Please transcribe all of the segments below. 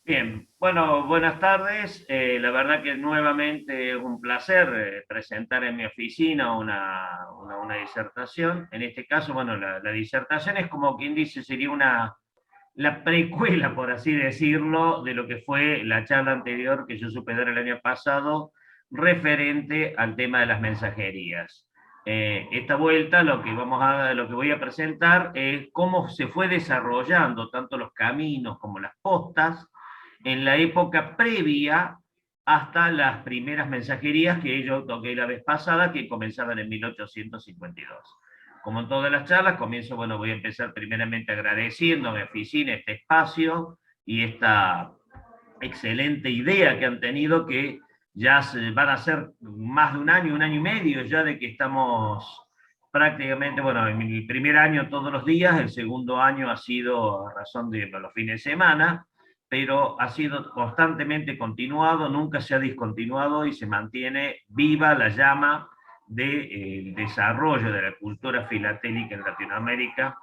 Bien, bueno, buenas tardes. La verdad que nuevamente es un placer presentar en mi oficina una disertación. En este caso, bueno, la disertación es como quien dice, sería la precuela, por así decirlo, de lo que fue la charla anterior que yo supe dar el año pasado, referente al tema de las mensajerías. Esta vuelta lo que voy a presentar es cómo se fue desarrollando tanto los caminos como las postas en la época previa hasta las primeras mensajerías que yo toqué la vez pasada, que comenzaban en 1852. Como en todas las charlas, comienzo, bueno, voy a empezar primeramente agradeciendo a mi oficina este espacio y esta excelente idea que han tenido, que ya van a ser más de un año y medio ya de que estamos prácticamente, bueno, en mi primer año todos los días, el segundo año ha sido a razón de los fines de semana, pero ha sido constantemente continuado, nunca se ha discontinuado y se mantiene viva la llama del desarrollo de la cultura filatélica en Latinoamérica,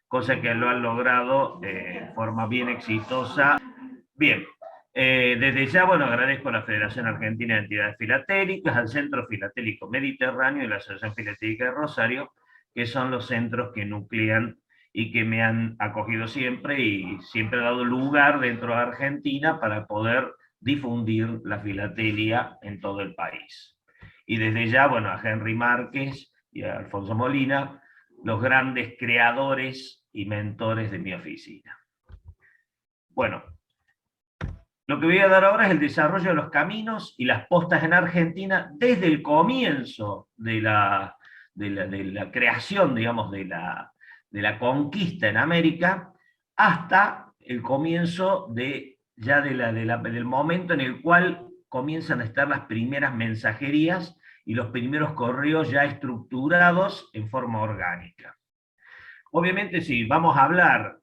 cosa que lo han logrado de forma bien exitosa. Bien, desde ya, bueno, agradezco a la Federación Argentina de Entidades Filatélicas, al Centro Filatélico Mediterráneo y la Asociación Filatélica de Rosario, que son los centros que nuclean y que me han acogido siempre y siempre dado lugar dentro de Argentina para poder difundir la filatelia en todo el país. Y desde ya, bueno, a Henry Márquez y a Alfonso Molina, los grandes creadores y mentores de mi oficina. Bueno, lo que voy a dar ahora es el desarrollo de los caminos y las postas en Argentina desde el comienzo de la creación, digamos, de la conquista en América hasta el comienzo del momento en el cual comienzan a estar las primeras mensajerías y los primeros correos ya estructurados en forma orgánica. Obviamente, si vamos a hablar,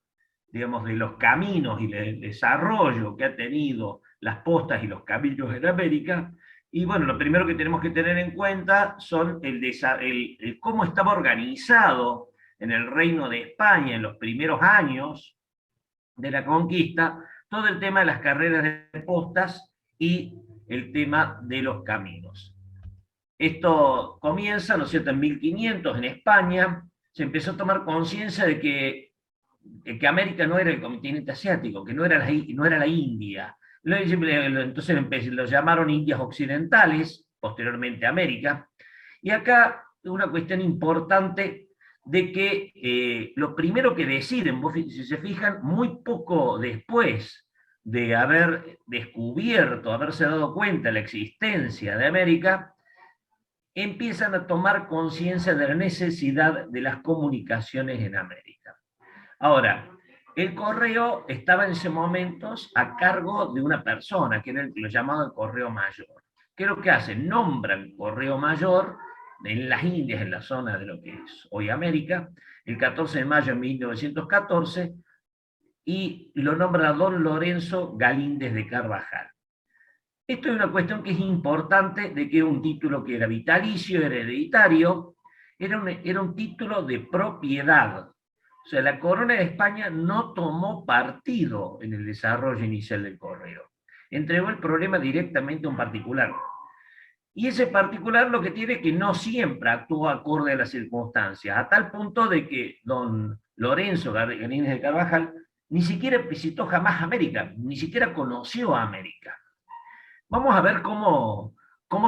digamos, de los caminos y del desarrollo que ha tenido las postas y los caminos en América, y bueno, lo primero que tenemos que tener en cuenta son el cómo estaba organizado en el Reino de España en los primeros años de la conquista, todo el tema de las carreras de postas y el tema de los caminos. Esto comienza, ¿no es cierto?, en 1500 en España. Se empezó a tomar conciencia de que América no era el continente asiático, que no era la India. Entonces lo llamaron Indias Occidentales, posteriormente América. Y acá una cuestión importante de que lo primero que deciden, si se fijan, muy poco después de haber descubierto, haberse dado cuenta de la existencia de América, empiezan a tomar conciencia de la necesidad de las comunicaciones en América. Ahora, el correo estaba en ese momento a cargo de una persona, que era lo llamado el correo mayor. ¿Qué es lo que hace? Nombra el correo mayor en las Indias, en la zona de lo que es hoy América, el 14 de mayo de 1914, y lo nombra don Lorenzo Galíndez de Carvajal. Esto es una cuestión que es importante, de que era un título que era vitalicio, hereditario, era un título de propiedad. O sea, la corona de España no tomó partido en el desarrollo inicial del correo. Entregó el problema directamente a un particular. Y ese particular lo que tiene es que no siempre actuó acorde a las circunstancias, a tal punto de que don Lorenzo Galíndez de Carvajal ni siquiera visitó jamás América, ni siquiera conoció a América. Vamos a ver cómo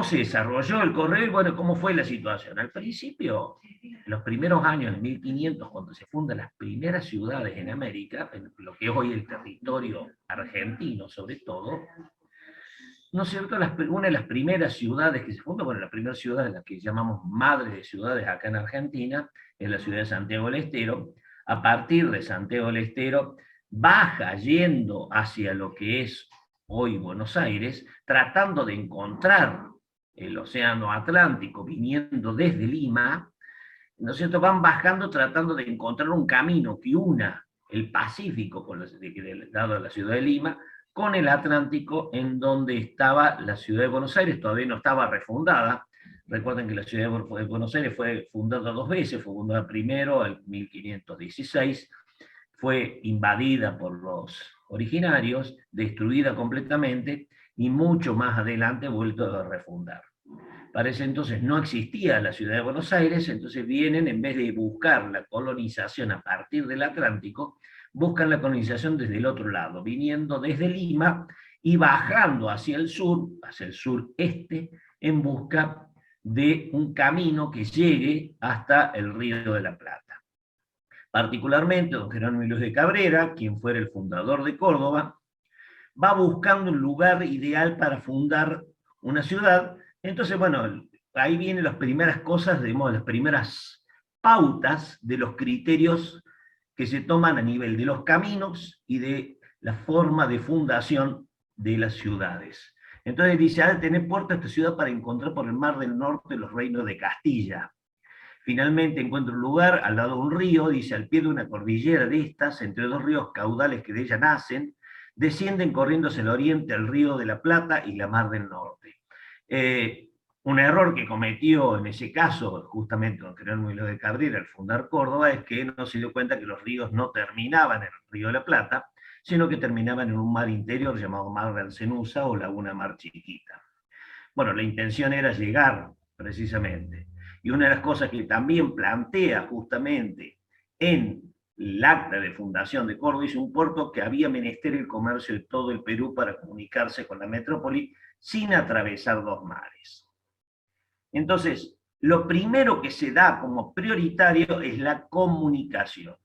se desarrolló el correo y bueno, cómo fue la situación. Al principio, en los primeros años de 1500, cuando se fundan las primeras ciudades en América, en lo que es hoy el territorio argentino sobre todo, ¿no es cierto? Una de las primeras ciudades que se funda, bueno, la primera ciudad en la que llamamos madre de ciudades acá en Argentina, es la ciudad de Santiago del Estero. A partir de Santiago del Estero, baja yendo hacia lo que es hoy Buenos Aires, tratando de encontrar el océano Atlántico viniendo desde Lima, ¿no es cierto? Van bajando tratando de encontrar un camino que una el Pacífico, dado a la ciudad de Lima, con el Atlántico, en donde estaba la ciudad de Buenos Aires, todavía no estaba refundada. Recuerden que la ciudad de Buenos Aires fue fundada dos veces, fue fundada primero en 1516, fue invadida por los originarios, destruida completamente, y mucho más adelante vuelto a refundar. Para ese entonces no existía la ciudad de Buenos Aires, entonces vienen, en vez de buscar la colonización a partir del Atlántico, buscan la colonización desde el otro lado, viniendo desde Lima y bajando hacia el sureste, en busca de un camino que llegue hasta el Río de la Plata. Particularmente, don Jerónimo Luis de Cabrera, quien fuera el fundador de Córdoba, va buscando un lugar ideal para fundar una ciudad. Entonces, bueno, ahí vienen las primeras cosas, digamos, las primeras pautas de los criterios que se toman a nivel de los caminos y de la forma de fundación de las ciudades. Entonces dice, ha de tener puerto esta ciudad para encontrar por el mar del norte los reinos de Castilla. Finalmente encuentra un lugar al lado de un río, dice, al pie de una cordillera de estas, entre dos ríos caudales que de ella nacen, descienden corriendo hacia el oriente al río de la Plata y la mar del norte. Un error que cometió en ese caso, justamente don Jerónimo de Cabrera, al fundar Córdoba, es que no se dio cuenta que los ríos no terminaban en el río de la Plata, sino que terminaban en un mar interior llamado Mar del Cenusa o Laguna Mar Chiquita. Bueno, la intención era llegar, precisamente. Y una de las cosas que también plantea justamente en el acta de fundación de Córdoba es un puerto que había menester el comercio de todo el Perú para comunicarse con la metrópoli sin atravesar dos mares. Entonces, lo primero que se da como prioritario es la comunicación.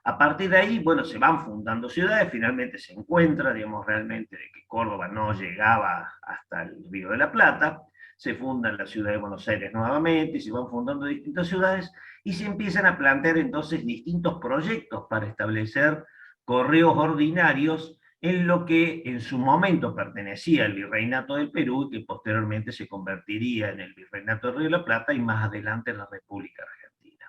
A partir de ahí, bueno, se van fundando ciudades, finalmente se encuentra, digamos, realmente de que Córdoba no llegaba hasta el Río de la Plata, se funda la ciudad de Buenos Aires nuevamente, se van fundando distintas ciudades, y se empiezan a plantear entonces distintos proyectos para establecer correos ordinarios en lo que en su momento pertenecía al Virreinato del Perú, y que posteriormente se convertiría en el Virreinato del Río de la Plata, y más adelante en la República Argentina.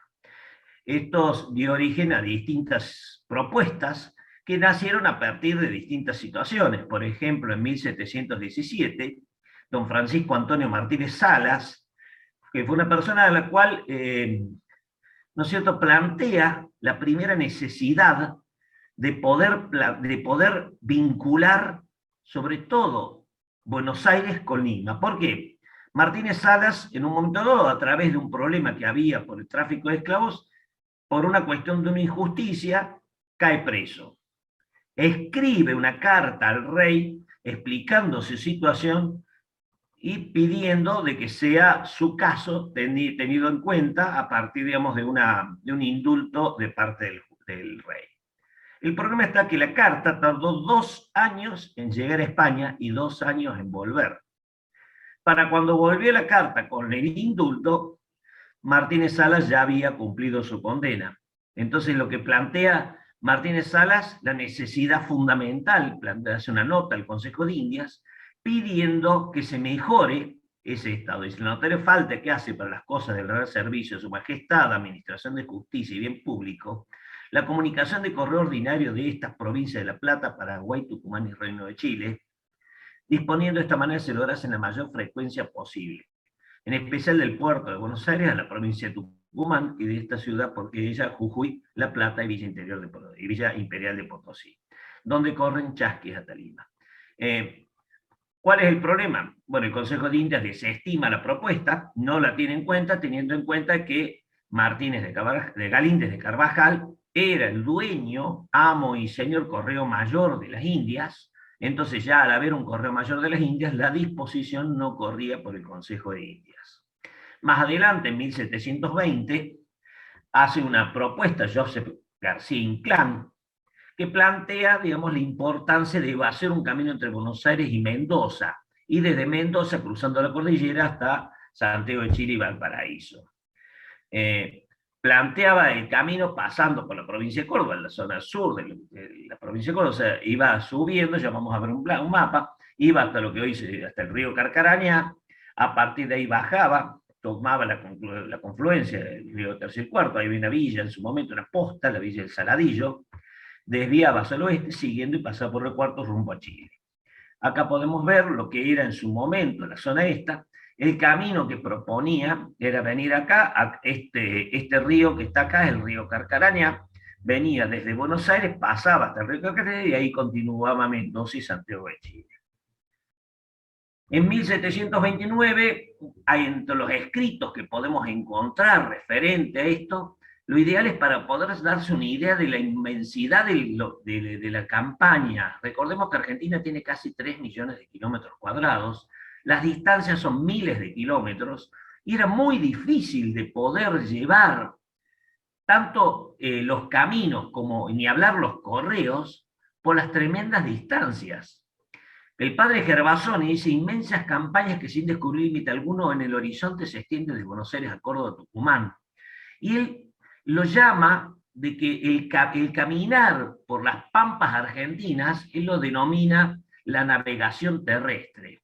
Estos dio origen a distintas propuestas que nacieron a partir de distintas situaciones. Por ejemplo, en 1717, don Francisco Antonio Martínez Salas, que fue una persona a la cual, ¿no es cierto?, plantea la primera necesidad de poder vincular, sobre todo, Buenos Aires con Lima. ¿Por qué? Martínez Salas, en un momento dado, a través de un problema que había por el tráfico de esclavos, por una cuestión de una injusticia, cae preso. Escribe una carta al rey explicando su situación y pidiendo de que sea su caso tenido en cuenta a partir, digamos, de un indulto de parte del rey. El problema está que la carta tardó 2 años en llegar a España y 2 años en volver. Para cuando volvió la carta con el indulto, Martínez Salas ya había cumplido su condena. Entonces lo que plantea Martínez Salas, la necesidad fundamental, hace una nota al Consejo de Indias, pidiendo que se mejore ese Estado. Dice, la notaria falta que hace para las cosas del real servicio, su majestad, administración de justicia y bien público, la comunicación de correo ordinario de estas provincias de La Plata, Paraguay, Tucumán y Reino de Chile, disponiendo de esta manera se lograse en la mayor frecuencia posible, en especial del puerto de Buenos Aires a la provincia de Tucumán y de esta ciudad, porque ella, Jujuy, La Plata y Villa Imperial de Potosí, donde corren chasques hasta Lima. ¿Cuál es el problema? Bueno, el Consejo de Indias desestima la propuesta, no la tiene en cuenta, teniendo en cuenta que Galíndez de Carvajal era el dueño, amo y señor correo mayor de las Indias. Entonces ya al haber un correo mayor de las Indias, la disposición no corría por el Consejo de Indias. Más adelante, en 1720, hace una propuesta Joseph García Inclán, que plantea, digamos, la importancia de hacer un camino entre Buenos Aires y Mendoza, y desde Mendoza cruzando la cordillera hasta Santiago de Chile y Valparaíso. Planteaba el camino pasando por la provincia de Córdoba, en la zona sur de la provincia de Córdoba, o sea, iba subiendo, ya vamos a ver un mapa, iba hasta lo que hoy hasta el río Carcarañá, a partir de ahí bajaba, tomaba la confluencia del río Tercer y Cuarto, ahí había una villa en su momento, una posta, la villa del Saladillo, desviaba hacia el oeste, siguiendo y pasaba por el Cuarto rumbo a Chile. Acá podemos ver lo que era en su momento la zona esta. El camino que proponía era venir acá, a este río que está acá, el río Carcarañá, venía desde Buenos Aires, pasaba hasta el Río Carcará y ahí continuaba Mendoza y Santiago de Chile. En 1729, hay entre los escritos que podemos encontrar referente a esto, lo ideal es para poder darse una idea de la inmensidad de la campaña. Recordemos que Argentina tiene casi 3 millones de kilómetros cuadrados, las distancias son miles de kilómetros, y era muy difícil de poder llevar tanto los caminos como ni hablar los correos por las tremendas distancias. El padre Gervasoni dice inmensas campañas que sin descubrir límite alguno en el horizonte se extienden de Buenos Aires a Córdoba, Tucumán. Y él lo llama de que el caminar por las pampas argentinas, él lo denomina la navegación terrestre.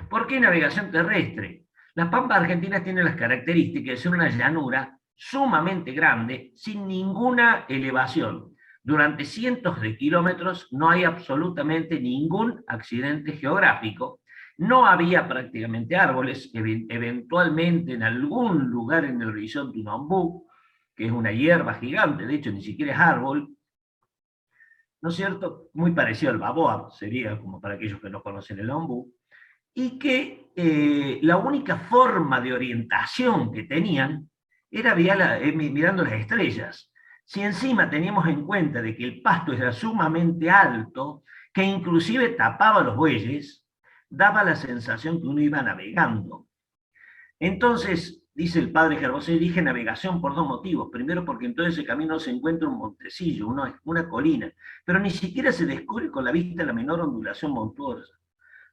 ¿Por qué navegación terrestre? Las pampas argentinas tienen las características de ser una llanura sumamente grande, sin ninguna elevación. Durante cientos de kilómetros no hay absolutamente ningún accidente geográfico, no había prácticamente árboles, eventualmente en algún lugar en el horizonte un ombú, que es una hierba gigante, de hecho ni siquiera es árbol, ¿no es cierto? Muy parecido al baboa, sería como para aquellos que no conocen el ombú, y que la única forma de orientación que tenían era mirando las estrellas. Si encima teníamos en cuenta de que el pasto era sumamente alto, que inclusive tapaba los bueyes, daba la sensación que uno iba navegando. Entonces, dice el padre Gervasoni, dije navegación por dos motivos. Primero, porque en todo ese camino se encuentra un montecillo, una colina, pero ni siquiera se descubre con la vista la menor ondulación montuosa.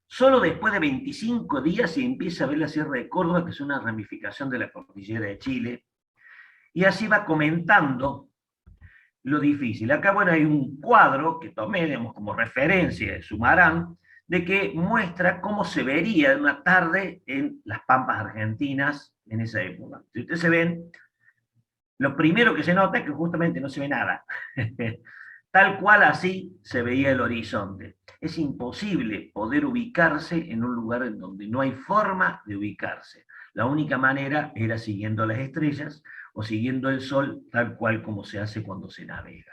Solo después de 25 días se empieza a ver la Sierra de Córdoba, que es una ramificación de la cordillera de Chile, y así va comentando lo difícil. Acá, bueno, hay un cuadro que tomé, digamos, como referencia de Sumarán, de que muestra cómo se vería una tarde en las pampas argentinas en esa época. Si ustedes se ven, lo primero que se nota es que justamente no se ve nada. Tal cual así se veía el horizonte. Es imposible poder ubicarse en un lugar en donde no hay forma de ubicarse. La única manera era siguiendo las estrellas o siguiendo el sol, tal cual como se hace cuando se navega.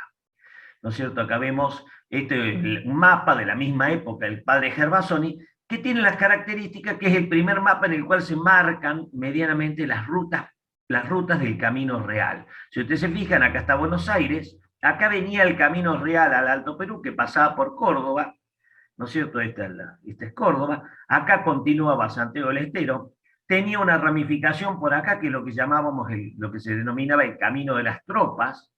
¿No es cierto? Acá vemos un mapa de la misma época, el padre Gervasoni, que tiene las características que es el primer mapa en el cual se marcan medianamente las rutas del camino real. Si ustedes se fijan, acá está Buenos Aires, acá venía el camino real al Alto Perú, que pasaba por Córdoba, ¿no es cierto? Esta es Córdoba, acá continuaba Santiago del Estero, tenía una ramificación por acá, que es lo que llamábamos, lo que se denominaba el camino de las tropas,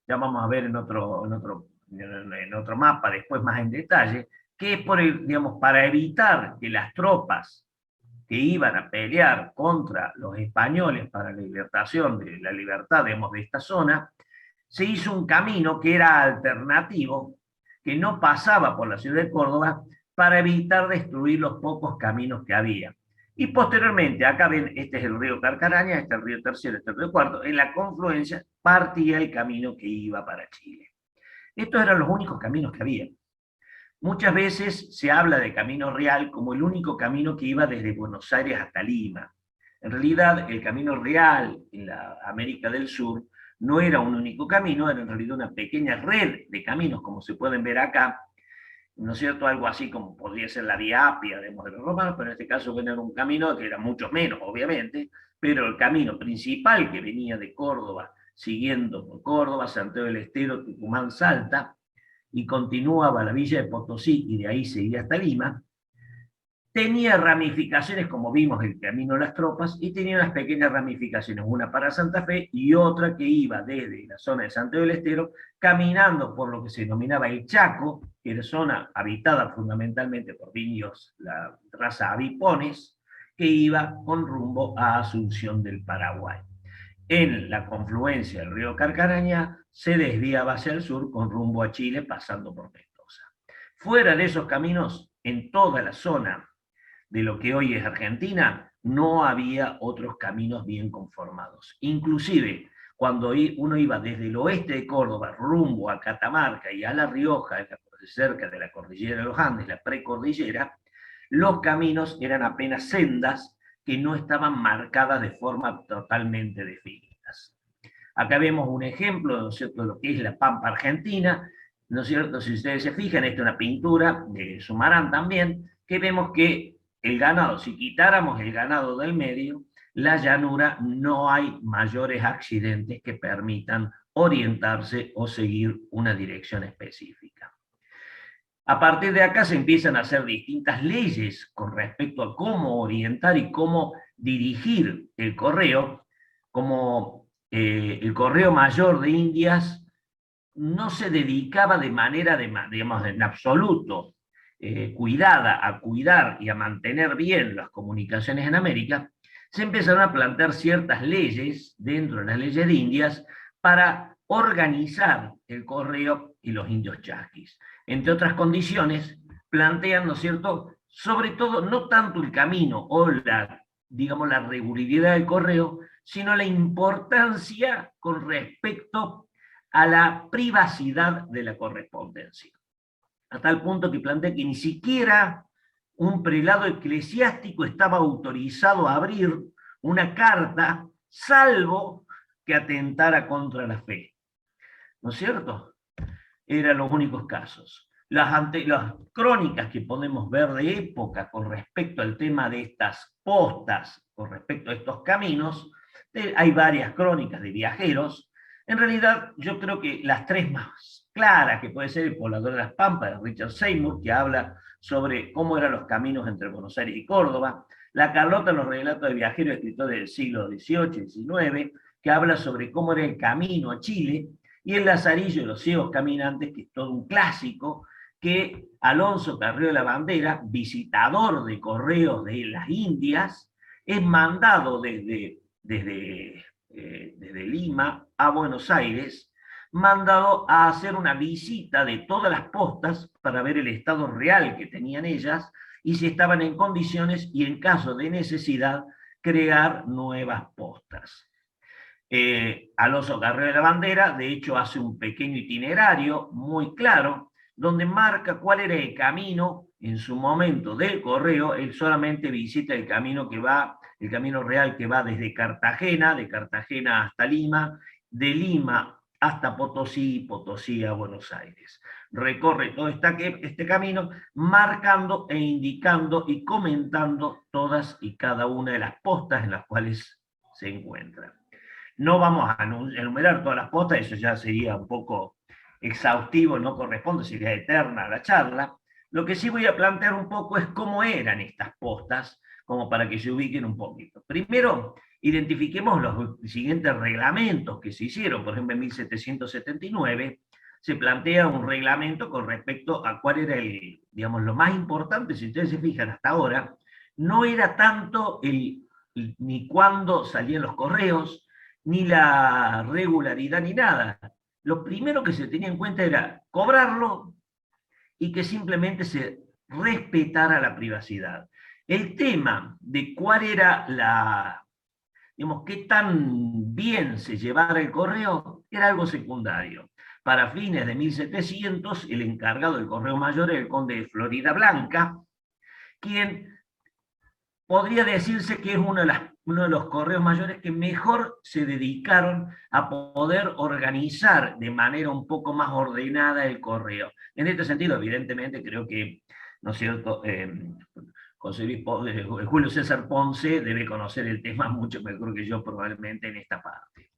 ya vamos a ver en otro mapa después más en detalle, que es digamos, para evitar que las tropas que iban a pelear contra los españoles para la libertación de la libertad, digamos, de esta zona, se hizo un camino que era alternativo, que no pasaba por la ciudad de Córdoba, para evitar destruir los pocos caminos que había. Y posteriormente, acá ven, este es el río Carcaraña, este es el río Tercero, este es el río Cuarto, en la confluencia partía el camino que iba para Chile. Estos eran los únicos caminos que había. Muchas veces se habla de Camino Real como el único camino que iba desde Buenos Aires hasta Lima. En realidad, el Camino Real en la América del Sur no era un único camino, era en realidad una pequeña red de caminos, como se pueden ver acá, ¿no es cierto? Algo así como podría ser la Vía Apia de los romanos, pero en este caso era un camino que era mucho menos, obviamente, pero el camino principal que venía de Córdoba, siguiendo por Córdoba, Santiago del Estero, Tucumán, Salta, y continuaba a la villa de Potosí y de ahí seguía hasta Lima, tenía ramificaciones, como vimos, el camino de las tropas, y tenía unas pequeñas ramificaciones, una para Santa Fe y otra que iba desde la zona de Santiago del Estero, caminando por lo que se denominaba el Chaco, que era zona habitada fundamentalmente por indios, la raza avipones, que iba con rumbo a Asunción del Paraguay. En la confluencia del río Carcarañá se desviaba hacia el sur con rumbo a Chile, pasando por Mendoza. Fuera de esos caminos, en toda la zona de lo que hoy es Argentina, no había otros caminos bien conformados. Inclusive, cuando uno iba desde el oeste de Córdoba rumbo a Catamarca y a La Rioja, cerca de la cordillera de los Andes, la precordillera, los caminos eran apenas sendas que no estaban marcadas de forma totalmente definidas. Acá vemos un ejemplo, ¿no es cierto?, de lo que es la pampa argentina, ¿no es cierto? Si ustedes se fijan, esta es una pintura de Sumarán también, que vemos que el ganado, si quitáramos el ganado del medio, la llanura no hay mayores accidentes que permitan orientarse o seguir una dirección específica. A partir de acá se empiezan a hacer distintas leyes con respecto a cómo orientar y cómo dirigir el correo, como el correo mayor de Indias no se dedicaba de manera, digamos, en absoluto cuidada a cuidar y a mantener bien las comunicaciones en América, se empezaron a plantear ciertas leyes dentro de las leyes de Indias para organizar el correo y los indios chasquis. Entre otras condiciones, plantean, ¿no es cierto?, sobre todo, no tanto el camino o la, digamos, la regularidad del correo, sino la importancia con respecto a la privacidad de la correspondencia. A tal punto que plantea que ni siquiera un prelado eclesiástico estaba autorizado a abrir una carta, salvo que atentara contra la fe. ¿No es cierto? Eran los únicos casos. Las crónicas que podemos ver de época con respecto al tema de estas postas, con respecto a estos caminos, hay varias crónicas de viajeros. En realidad, yo creo que las tres más claras, que puede ser El poblador de las Pampas, de Richard Seymour, que habla sobre cómo eran los caminos entre Buenos Aires y Córdoba, la Carlota, los relatos de viajeros, escritores del siglo XVIII y XIX, que habla sobre cómo era el camino a Chile, y El Lazarillo de los ciegos caminantes, que es todo un clásico, que Alonso Carrillo de la Bandera, visitador de correos de las Indias, es mandado desde Lima a Buenos Aires, mandado a hacer una visita de todas las postas para ver el estado real que tenían ellas y si estaban en condiciones y en caso de necesidad crear nuevas postas. Alonso Carrillo de la Bandera, de hecho, hace un pequeño itinerario muy claro, donde marca cuál era el camino en su momento del correo. Él solamente visita el camino que va, el camino real que va desde Cartagena, de Cartagena hasta Lima, de Lima hasta Potosí, Potosí a Buenos Aires. Recorre todo este camino, marcando e indicando y comentando todas y cada una de las postas en las cuales se encuentran. No vamos a enumerar todas las postas, eso ya sería un poco exhaustivo, no corresponde, sería eterna la charla. Lo que sí voy a plantear un poco es cómo eran estas postas, como para que se ubiquen un poquito. Primero, identifiquemos los siguientes reglamentos que se hicieron. Por ejemplo, en 1779 se plantea un reglamento con respecto a cuál era el, digamos, lo más importante, si ustedes se fijan hasta ahora, no era tanto ni cuándo salían los correos, ni la regularidad, ni nada. Lo primero que se tenía en cuenta era cobrarlo y que simplemente se respetara la privacidad. El tema de cuál era digamos, qué tan bien se llevara el correo, era algo secundario. Para fines de 1700, el encargado del correo mayor era el conde de Florida Blanca, quien podría decirse que es uno de los correos mayores que mejor se dedicaron a poder organizar de manera un poco más ordenada el correo. En este sentido, evidentemente, creo que, ¿no es cierto?, Julio César Ponce debe conocer el tema mucho mejor que yo probablemente en esta parte.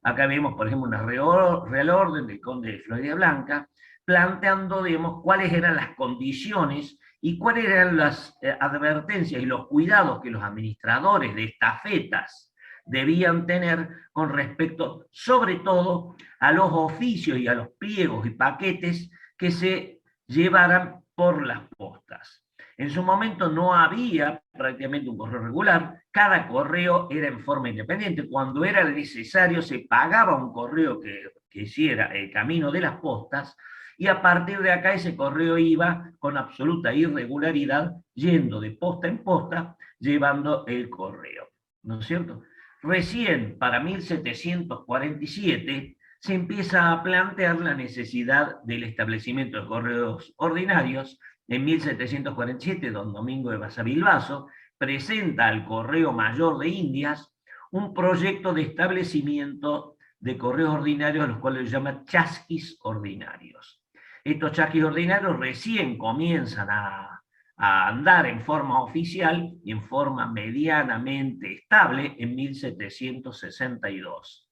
Acá vemos, por ejemplo, una real orden del conde de Florida Blanca, planteando, digamos, cuáles eran las condiciones y cuáles eran las advertencias y los cuidados que los administradores de estafetas debían tener con respecto, sobre todo, a los oficios y a los pliegos y paquetes que se llevaran por las postas. En su momento no había prácticamente un correo regular, cada correo era en forma independiente. Cuando era necesario se pagaba un correo que hiciera el camino de las postas, y a partir de acá ese correo iba con absoluta irregularidad, yendo de posta en posta, llevando el correo, ¿no es cierto? Recién, para 1747, se empieza a plantear la necesidad del establecimiento de correos ordinarios. En 1747, don Domingo de Basavilbaso presenta al Correo Mayor de Indias un proyecto de establecimiento de correos ordinarios, a los cuales se llama chasquis ordinarios. Estos chasquis ordinarios recién comienzan a andar en forma oficial y en forma medianamente estable en 1762.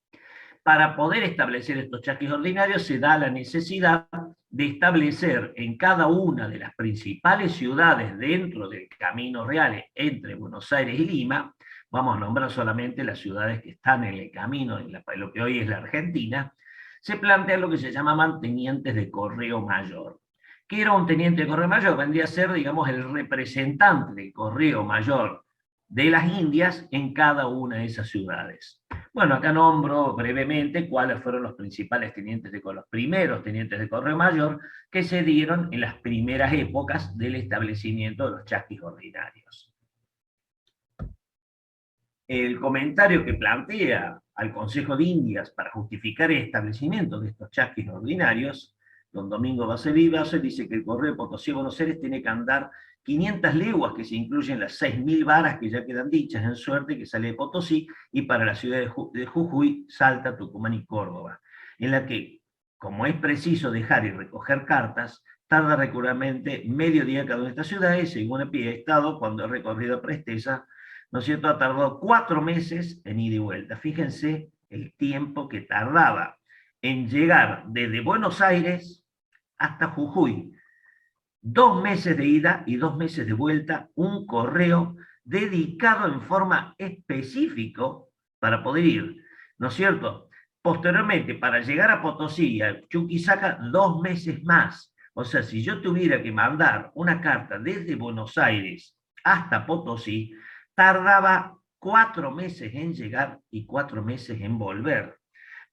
Para poder establecer estos chasquis ordinarios se da la necesidad de establecer en cada una de las principales ciudades dentro del camino real entre Buenos Aires y Lima, vamos a nombrar solamente las ciudades que están en el camino, en lo que hoy es la Argentina, se plantea lo que se llamaban tenientes de correo mayor. ¿Qué era un teniente de correo mayor? Vendría a ser, digamos, el representante del correo mayor de las Indias en cada una de esas ciudades. Bueno, acá nombro brevemente cuáles fueron los principales tenientes los primeros tenientes de correo mayor que se dieron en las primeras épocas del establecimiento de los chasquis ordinarios. El comentario que plantea al Consejo de Indias para justificar el establecimiento de estos chasquis ordinarios, don Domingo Bacevivaso, dice que el correo de Potosí a Buenos Aires tiene que andar 500 leguas, que se incluyen las 6.000 varas que ya quedan dichas en suerte, que sale de Potosí, y para la ciudad de Jujuy, Salta, Tucumán y Córdoba, en la que, como es preciso dejar y recoger cartas, tarda recurrentemente medio día cada una de estas ciudades, según el pie de Estado, cuando he recorrido presteza, ¿no es cierto?, ha tardado 4 meses en ida y vuelta. Fíjense el tiempo que tardaba en llegar desde Buenos Aires hasta Jujuy. 2 meses de ida y 2 meses de vuelta, un correo dedicado en forma específica para poder ir, ¿no es cierto? Posteriormente, para llegar a Potosí, a Chuquisaca, 2 meses más. O sea, si yo tuviera que mandar una carta desde Buenos Aires hasta Potosí, tardaba 4 meses en llegar y 4 meses en volver.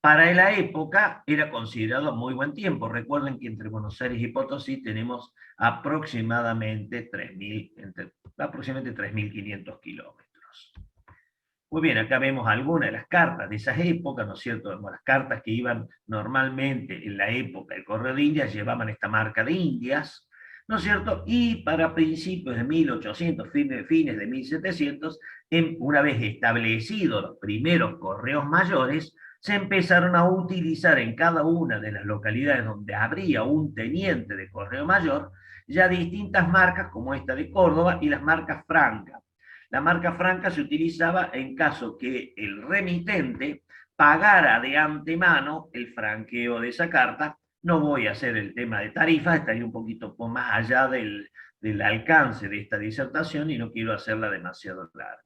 Para la época era considerado muy buen tiempo. Recuerden que entre Buenos Aires y Potosí tenemos aproximadamente 3.500 kilómetros. Muy bien, acá vemos algunas de las cartas de esas épocas, ¿no es cierto? Vemos las cartas que iban normalmente en la época del Correo de Indias, llevaban esta marca de Indias, ¿no es cierto? Y para principios de 1800, fines de 1700, una vez establecidos los primeros correos mayores, se empezaron a utilizar en cada una de las localidades donde habría un teniente de correo mayor, ya distintas marcas como esta de Córdoba y las marcas francas. La marca franca se utilizaba en caso que el remitente pagara de antemano el franqueo de esa carta. No voy a hacer el tema de tarifas, estaría un poquito más allá del alcance de esta disertación y no quiero hacerla demasiado larga.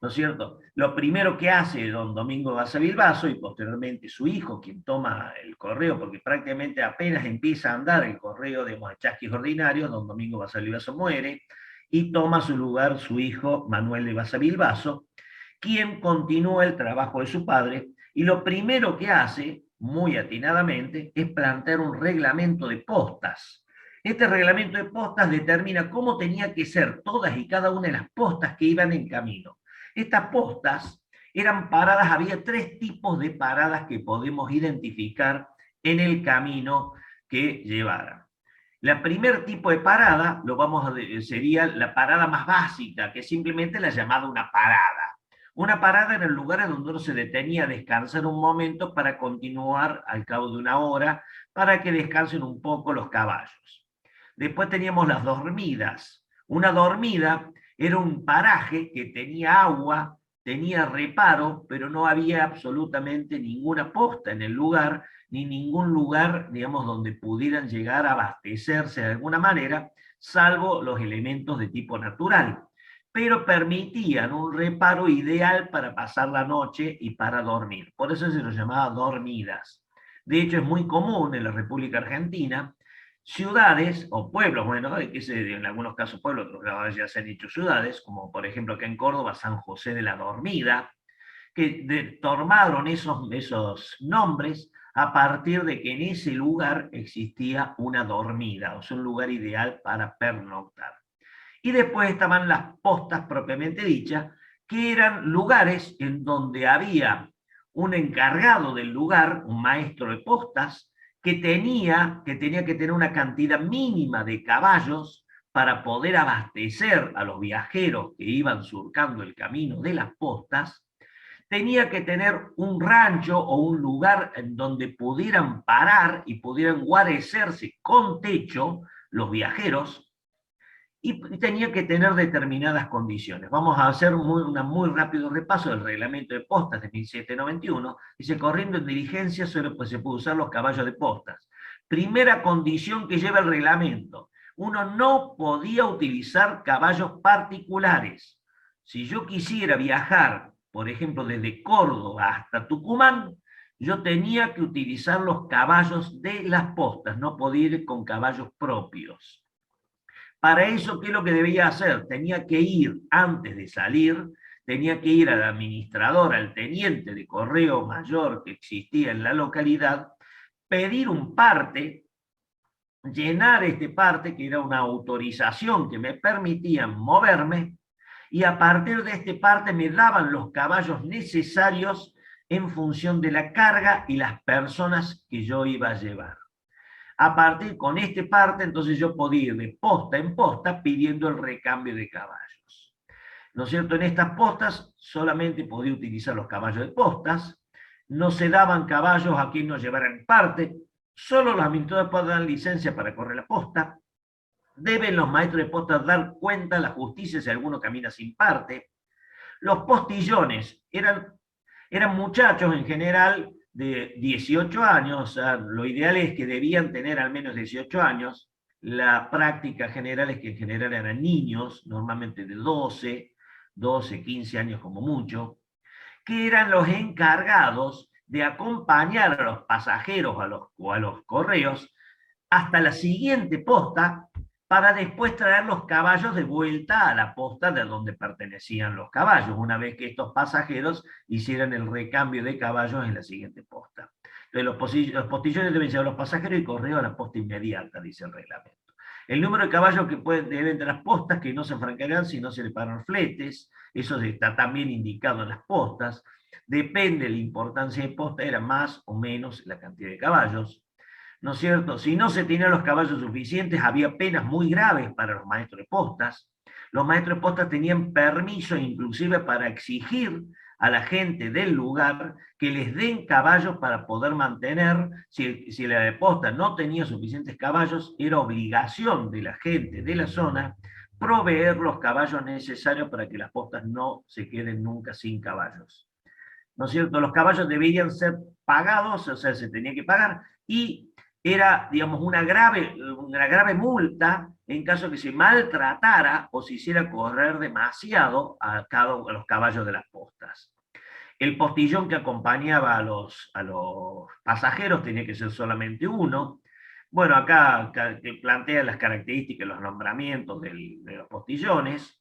¿No es cierto? Lo primero que hace don Domingo Bacevivaso y posteriormente su hijo, quien toma el correo, porque prácticamente apenas empieza a andar el correo de chasquis ordinarios, don Domingo Bacevivaso muere, y toma su lugar su hijo Manuel de Bacevivaso, quien continúa el trabajo de su padre, y lo primero que hace, muy atinadamente, es plantear un reglamento de postas. Este reglamento de postas determina cómo tenía que ser todas y cada una de las postas que iban en camino. Estas postas eran paradas, había 3 tipos de paradas que podemos identificar en el camino que llevaran. El primer tipo de parada sería la parada más básica, que es simplemente la llamada una parada. Una parada en el lugar en donde uno se detenía a descansar un momento para continuar al cabo de una hora, para que descansen un poco los caballos. Después teníamos las dormidas. Una dormida era un paraje que tenía agua, tenía reparo, pero no había absolutamente ninguna posta en el lugar, ni ningún lugar, digamos, donde pudieran llegar a abastecerse de alguna manera, salvo los elementos de tipo natural. Pero permitían un reparo ideal para pasar la noche y para dormir. Por eso se los llamaba dormidas. De hecho, es muy común en la República Argentina ciudades o pueblos, bueno, en algunos casos pueblos, otros ya se han dicho ciudades, como por ejemplo acá en Córdoba, San José de la Dormida, que tomaron esos nombres a partir de que en ese lugar existía una dormida, o sea, un lugar ideal para pernoctar. Y después estaban las postas propiamente dichas, que eran lugares en donde había un encargado del lugar, un maestro de postas, que tenía que tener una cantidad mínima de caballos para poder abastecer a los viajeros que iban surcando el camino de las postas, tenía que tener un rancho o un lugar en donde pudieran parar y pudieran guarecerse con techo los viajeros, y tenía que tener determinadas condiciones. Vamos a hacer un muy rápido repaso del reglamento de postas de 1791. Dice, corriendo en diligencia solo pues, se puede usar los caballos de postas. Primera condición que lleva el reglamento: uno no podía utilizar caballos particulares. Si yo quisiera viajar, por ejemplo, desde Córdoba hasta Tucumán, yo tenía que utilizar los caballos de las postas, no podía ir con caballos propios. Para eso, ¿qué es lo que debía hacer? Tenía que ir, antes de salir, tenía que ir al administrador, al teniente de correo mayor que existía en la localidad, pedir un parte, llenar este parte, que era una autorización que me permitía moverme, y a partir de este parte me daban los caballos necesarios en función de la carga y las personas que yo iba a llevar. A partir con este parte, entonces yo podía ir de posta en posta pidiendo el recambio de caballos. ¿No es cierto? En estas postas solamente podía utilizar los caballos de postas, no se daban caballos a quien no llevaran parte, solo los administradores pueden dar licencia para correr la posta, deben los maestros de postas dar cuenta a la justicia si alguno camina sin parte. Los postillones eran muchachos en general de 18 años, o sea, lo ideal es que debían tener al menos 18 años, la práctica general es que en general eran niños, normalmente de 12, 15 años como mucho, que eran los encargados de acompañar a los pasajeros o a los correos hasta la siguiente posta para después traer los caballos de vuelta a la posta de donde pertenecían los caballos, una vez que estos pasajeros hicieran el recambio de caballos en la siguiente posta. Entonces los postillones deben llevar los pasajeros y correo a la posta inmediata, dice el reglamento. El número de caballos que deben de las postas, que no se franquearán si no se le pagan fletes, eso está también indicado en las postas, depende de la importancia de posta, era más o menos la cantidad de caballos. ¿No es cierto? Si no se tenían los caballos suficientes, había penas muy graves para los maestros de postas. Los maestros de postas tenían permiso inclusive para exigir a la gente del lugar que les den caballos para poder mantener. Si la de posta no tenía suficientes caballos, era obligación de la gente de la zona proveer los caballos necesarios para que las postas no se queden nunca sin caballos. ¿No es cierto? Los caballos deberían ser pagados, o sea, se tenía que pagar, y era, digamos, una grave multa en caso que se maltratara o se hiciera correr demasiado a los caballos de las postas. El postillón que acompañaba a los pasajeros tenía que ser solamente uno. Bueno, acá plantea las características, los nombramientos de los postillones.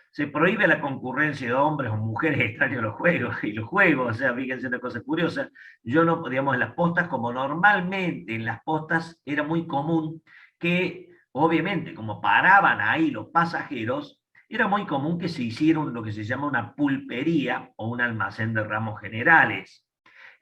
Se prohíbe la concurrencia de hombres o mujeres extraños a los juegos, y los juegos, o sea, fíjense una cosa curiosa, yo no, digamos, en las postas, como normalmente en las postas era muy común que, obviamente, como paraban ahí los pasajeros, era muy común que se hiciera lo que se llama una pulpería o un almacén de ramos generales.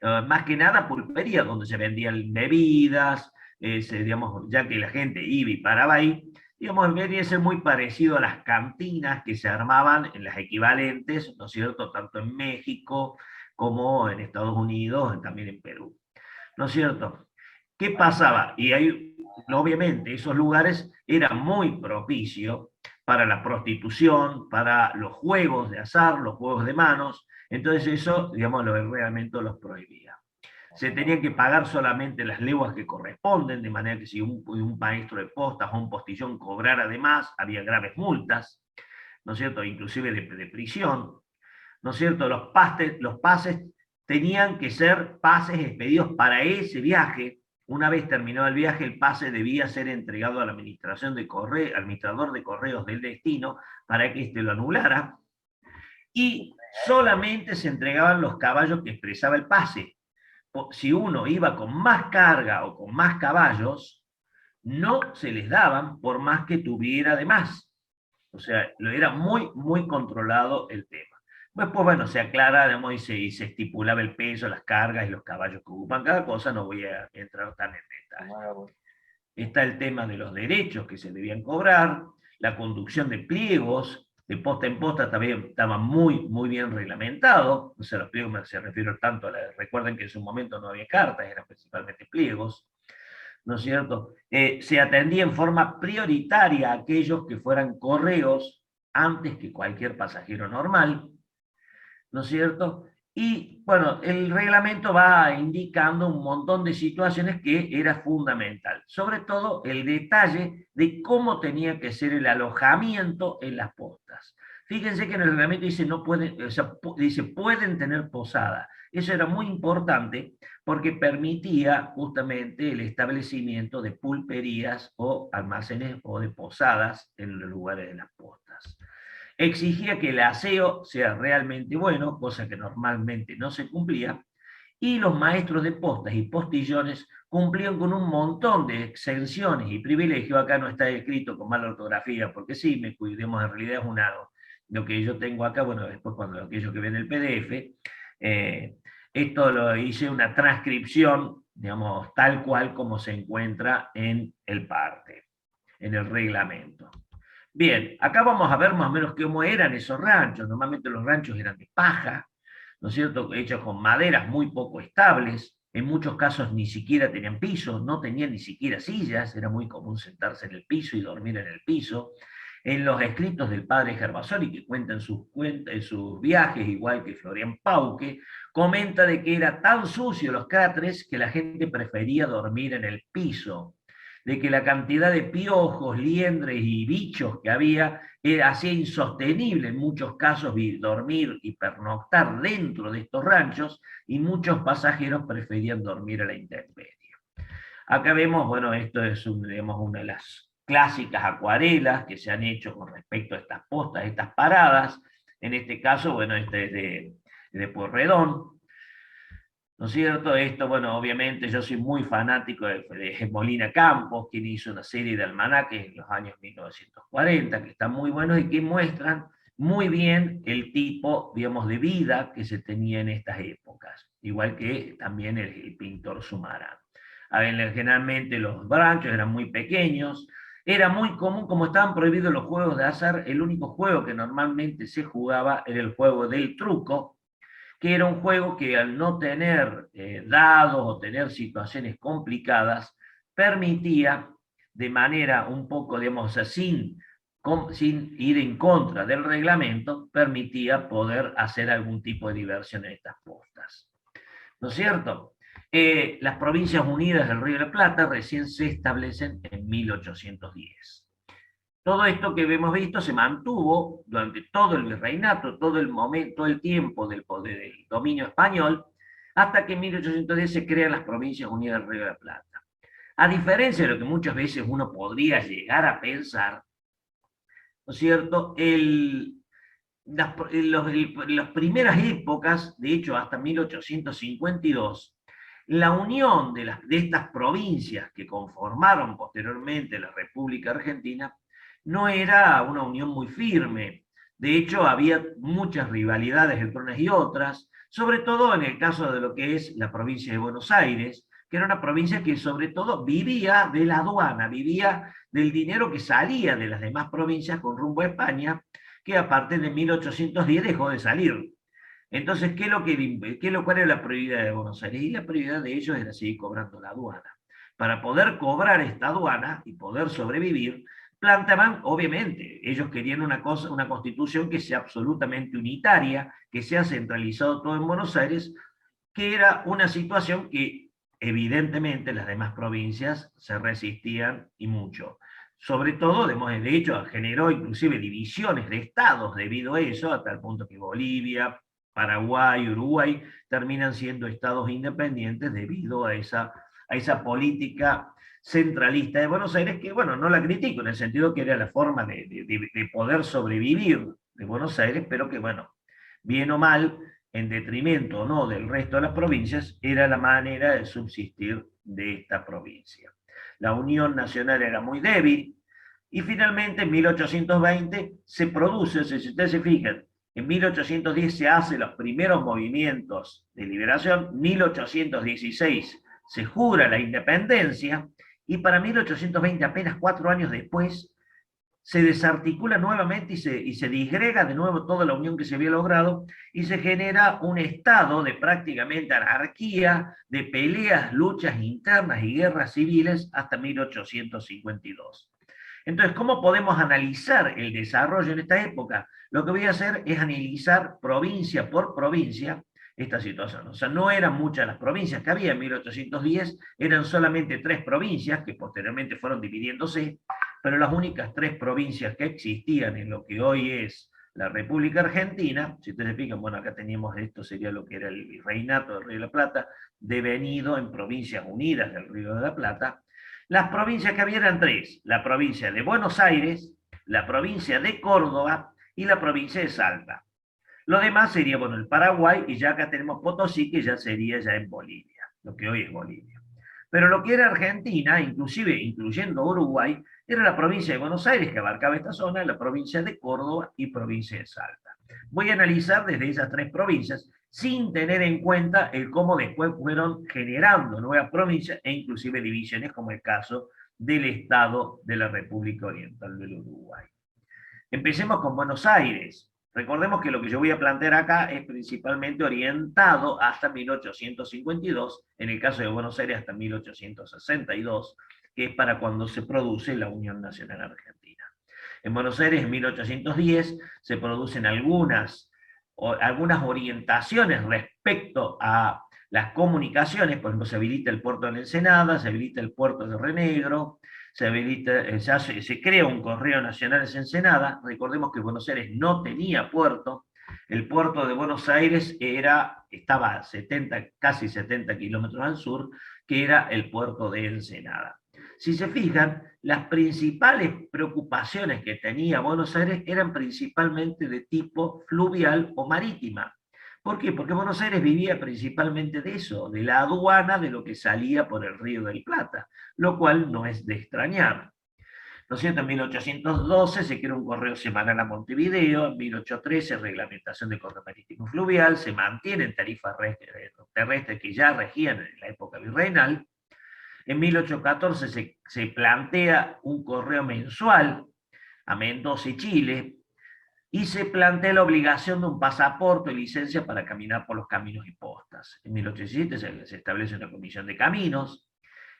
Más que nada pulpería, donde se vendían bebidas, digamos, ya que la gente iba y paraba ahí, digamos, debería ser muy parecido a las cantinas que se armaban en las equivalentes, ¿no es cierto?, tanto en México como en Estados Unidos, también en Perú, ¿no es cierto? ¿Qué pasaba? Y ahí, obviamente, esos lugares eran muy propicios para la prostitución, para los juegos de azar, los juegos de manos, entonces eso, digamos, el reglamento los prohibía. Se tenían que pagar solamente las leguas que corresponden, de manera que si un maestro de postas o un postillón cobrara además, había graves multas, ¿no es cierto?, inclusive de prisión, ¿no es cierto? Los pases tenían que ser pases expedidos para ese viaje. Una vez terminado el viaje, el pase debía ser entregado a la administrador de correos del destino para que éste lo anulara, y solamente se entregaban los caballos que expresaba el pase. Si uno iba con más carga o con más caballos, no se les daban por más que tuviera de más. O sea, era muy controlado el tema. Después, bueno, se aclara, digamos, y se estipulaba el peso, las cargas y los caballos que ocupan cada cosa, no voy a entrar tan en detalle. Está el tema de los derechos que se debían cobrar, la conducción de pliegos, de posta en posta también estaba muy, muy bien reglamentado, no se los pliegos se refiero tanto a recuerden que en su momento no había cartas, eran principalmente pliegos, ¿no es cierto? Se atendía en forma prioritaria a aquellos que fueran correos antes que cualquier pasajero normal, ¿no es cierto? Y bueno, el reglamento va indicando un montón de situaciones que era fundamental, sobre todo el detalle de cómo tenía que ser el alojamiento en las postas. Fíjense que en el reglamento dice, no pueden, o sea, dice pueden tener posada. Eso era muy importante porque permitía justamente el establecimiento de pulperías o almacenes o de posadas en los lugares de las postas. Exigía que el aseo sea realmente bueno, cosa que normalmente no se cumplía, y los maestros de postas y postillones cumplían con un montón de exenciones y privilegios. Acá no está escrito con mala ortografía, porque sí, me cuidemos, en realidad es lo que yo tengo acá, bueno, después cuando aquellos que ven el PDF, esto lo hice una transcripción, digamos, tal cual como se encuentra en el parte, en el reglamento. Bien, acá vamos a ver más o menos cómo eran esos ranchos. Normalmente los ranchos eran de paja, ¿no es cierto? Hechos con maderas muy poco estables. En muchos casos ni siquiera tenían piso, no tenían ni siquiera sillas. Era muy común sentarse en el piso y dormir en el piso. En los escritos del padre Gervasoni, que cuenta en sus viajes, igual que Florian Pauque, comenta de que era tan sucio los catres que la gente prefería dormir en el piso, de que la cantidad de piojos, liendres y bichos que había hacía insostenible en muchos casos dormir y pernoctar dentro de estos ranchos, y muchos pasajeros preferían dormir a la intemperie. Acá vemos, bueno, esto es digamos, una de las clásicas acuarelas que se han hecho con respecto a estas postas, estas paradas. En este caso, bueno, este es de Pueyrredón, ¿no es cierto? Esto, bueno, obviamente yo soy muy fanático de Molina Campos, quien hizo una serie de almanaques en los años 1940, que están muy buenos y que muestran muy bien el tipo, digamos, de vida que se tenía en estas épocas, igual que también el pintor Sumarán. A ver, generalmente los ranchos eran muy pequeños, era muy común, como estaban prohibidos los juegos de azar, el único juego que normalmente se jugaba era el juego del truco, que era un juego que al no tener dados o tener situaciones complicadas, permitía de manera un poco, digamos, sin ir en contra del reglamento, permitía poder hacer algún tipo de diversión en estas postas. ¿No es cierto? Las Provincias Unidas del Río de la Plata recién se establecen en 1810. Todo esto que hemos visto se mantuvo durante todo el virreinato, todo el momento, todo el tiempo del dominio español, hasta que en 1810 se crean las Provincias Unidas del Río de la Plata. A diferencia de lo que muchas veces uno podría llegar a pensar, ¿no es cierto? Las primeras épocas, de hecho hasta 1852, la unión de estas provincias que conformaron posteriormente la República Argentina no era una unión muy firme. De hecho, había muchas rivalidades entre unas y otras, sobre todo en el caso de lo que es la provincia de Buenos Aires, que era una provincia que sobre todo vivía de la aduana, vivía del dinero que salía de las demás provincias con rumbo a España, que a partir de 1810 dejó de salir. Entonces, ¿cuál era la prioridad de Buenos Aires? Y la prioridad de ellos era seguir cobrando la aduana. Para poder cobrar esta aduana y poder sobrevivir, planteaban, obviamente, ellos querían una constitución que sea absolutamente unitaria, que sea centralizado todo en Buenos Aires, que era una situación que evidentemente las demás provincias se resistían y mucho. Sobre todo, de hecho, generó inclusive divisiones de estados debido a eso, hasta el punto que Bolivia, Paraguay, Uruguay terminan siendo estados independientes debido a esa política centralista de Buenos Aires, que bueno, no la critico en el sentido que era la forma de poder sobrevivir de Buenos Aires, pero que bueno, bien o mal, en detrimento o no del resto de las provincias, era la manera de subsistir de esta provincia. La unión nacional era muy débil, y finalmente en 1820 se produce, si ustedes se fijan, en 1810 se hacen los primeros movimientos de liberación, 1816 se jura la independencia, y para 1820, apenas 4 años después, se desarticula nuevamente y se disgrega de nuevo toda la unión que se había logrado y se genera un estado de prácticamente anarquía, de peleas, luchas internas y guerras civiles hasta 1852. Entonces, ¿cómo podemos analizar el desarrollo en esta época? Lo que voy a hacer es analizar provincia por provincia esta situación. O sea, no eran muchas las provincias que había en 1810, eran solamente 3 provincias que posteriormente fueron dividiéndose, pero las únicas 3 provincias que existían en lo que hoy es la República Argentina, si ustedes se fijan, bueno, acá teníamos esto, sería lo que era el virreinato del Río de la Plata, devenido en Provincias Unidas del Río de la Plata. Las provincias que había eran 3, la provincia de Buenos Aires, la provincia de Córdoba y la provincia de Salta. Lo demás sería, bueno, el Paraguay, y ya acá tenemos Potosí, que ya sería ya en Bolivia, lo que hoy es Bolivia. Pero lo que era Argentina, inclusive incluyendo Uruguay, era la provincia de Buenos Aires, que abarcaba esta zona, la provincia de Córdoba y provincia de Salta. Voy a analizar desde esas 3 provincias, sin tener en cuenta el cómo después fueron generando nuevas provincias e inclusive divisiones, como el caso del Estado de la República Oriental del Uruguay. Empecemos con Buenos Aires. Recordemos que lo que yo voy a plantear acá es principalmente orientado hasta 1852, en el caso de Buenos Aires hasta 1862, que es para cuando se produce la Unión Nacional Argentina. En Buenos Aires, en 1810, se producen algunas orientaciones respecto a las comunicaciones. Por ejemplo, se habilita el puerto de la Ensenada, se habilita el puerto de Renegro, se crea un correo nacional en Ensenada. Recordemos que Buenos Aires no tenía puerto. El puerto de Buenos Aires estaba 70, casi 70 kilómetros al sur, que era el puerto de Ensenada. Si se fijan, las principales preocupaciones que tenía Buenos Aires eran principalmente de tipo fluvial o marítima. ¿Por qué? Porque Buenos Aires vivía principalmente de eso, de la aduana de lo que salía por el Río del Plata, lo cual no es de extrañar. ¿No es cierto? En 1812 se crea un correo semanal a Montevideo, en 1813 reglamentación de correo marítimo fluvial, se mantienen tarifas terrestres que ya regían en la época virreinal. En 1814 se plantea un correo mensual a Mendoza y Chile, y se plantea la obligación de un pasaporte o licencia para caminar por los caminos y postas. En 1817 se establece una comisión de caminos.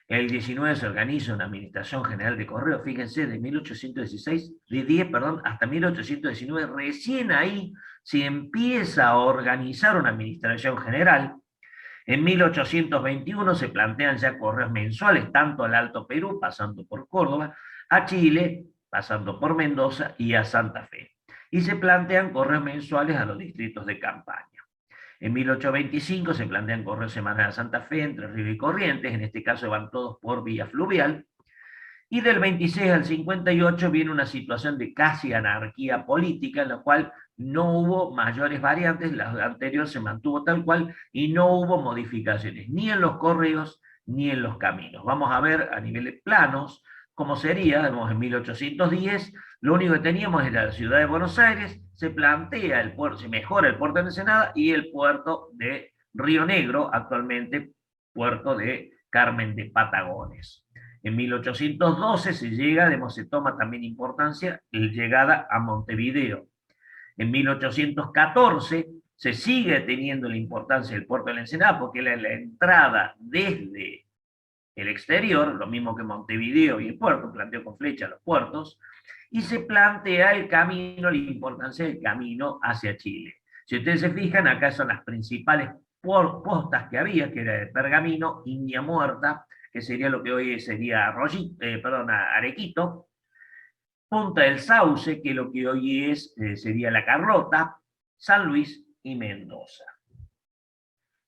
El 19 se organiza una Administración General de Correos. Fíjense, de 1816, de 10, perdón, hasta 1819, recién ahí se empieza a organizar una Administración General. En 1821 se plantean ya correos mensuales, tanto al Alto Perú, pasando por Córdoba, a Chile, pasando por Mendoza y a Santa Fe. Y se plantean correos mensuales a los distritos de campaña. En 1825 se plantean correos semanales a Santa Fe, Entre Ríos y Corrientes, en este caso van todos por vía fluvial. Y del 26 al 58 viene una situación de casi anarquía política, en la cual no hubo mayores variantes, la anterior se mantuvo tal cual, y no hubo modificaciones, ni en los correos, ni en los caminos. Vamos a ver a niveles planos cómo sería. En 1810, lo único que teníamos era la ciudad de Buenos Aires, se plantea el puerto, se mejora el puerto de Ensenada y el puerto de Río Negro, actualmente puerto de Carmen de Patagones. En 1812 se toma también importancia la llegada a Montevideo. En 1814 se sigue teniendo la importancia del puerto de la Ensenada porque era la entrada desde el exterior, lo mismo que Montevideo y el puerto, planteó con flecha los puertos, y se plantea el camino, la importancia del camino hacia Chile. Si ustedes se fijan, acá son las principales postas que había, que era el Pergamino, India Muerta, que sería lo que hoy sería Arequito, Punta del Sauce, que lo que hoy sería La Carlota, San Luis y Mendoza.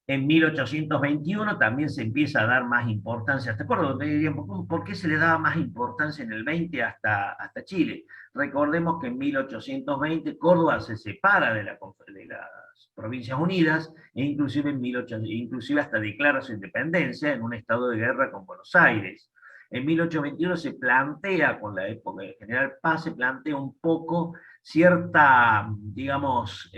En 1821 también se empieza a dar más importancia. ¿Te acuerdas? ¿Por qué se le daba más importancia en el 20 hasta Chile? Recordemos que en 1820 Córdoba se separa de las Provincias Unidas e inclusive hasta declara su independencia en un estado de guerra con Buenos Aires. En 1821 se plantea, con la época del General Paz, se plantea un poco cierta, digamos,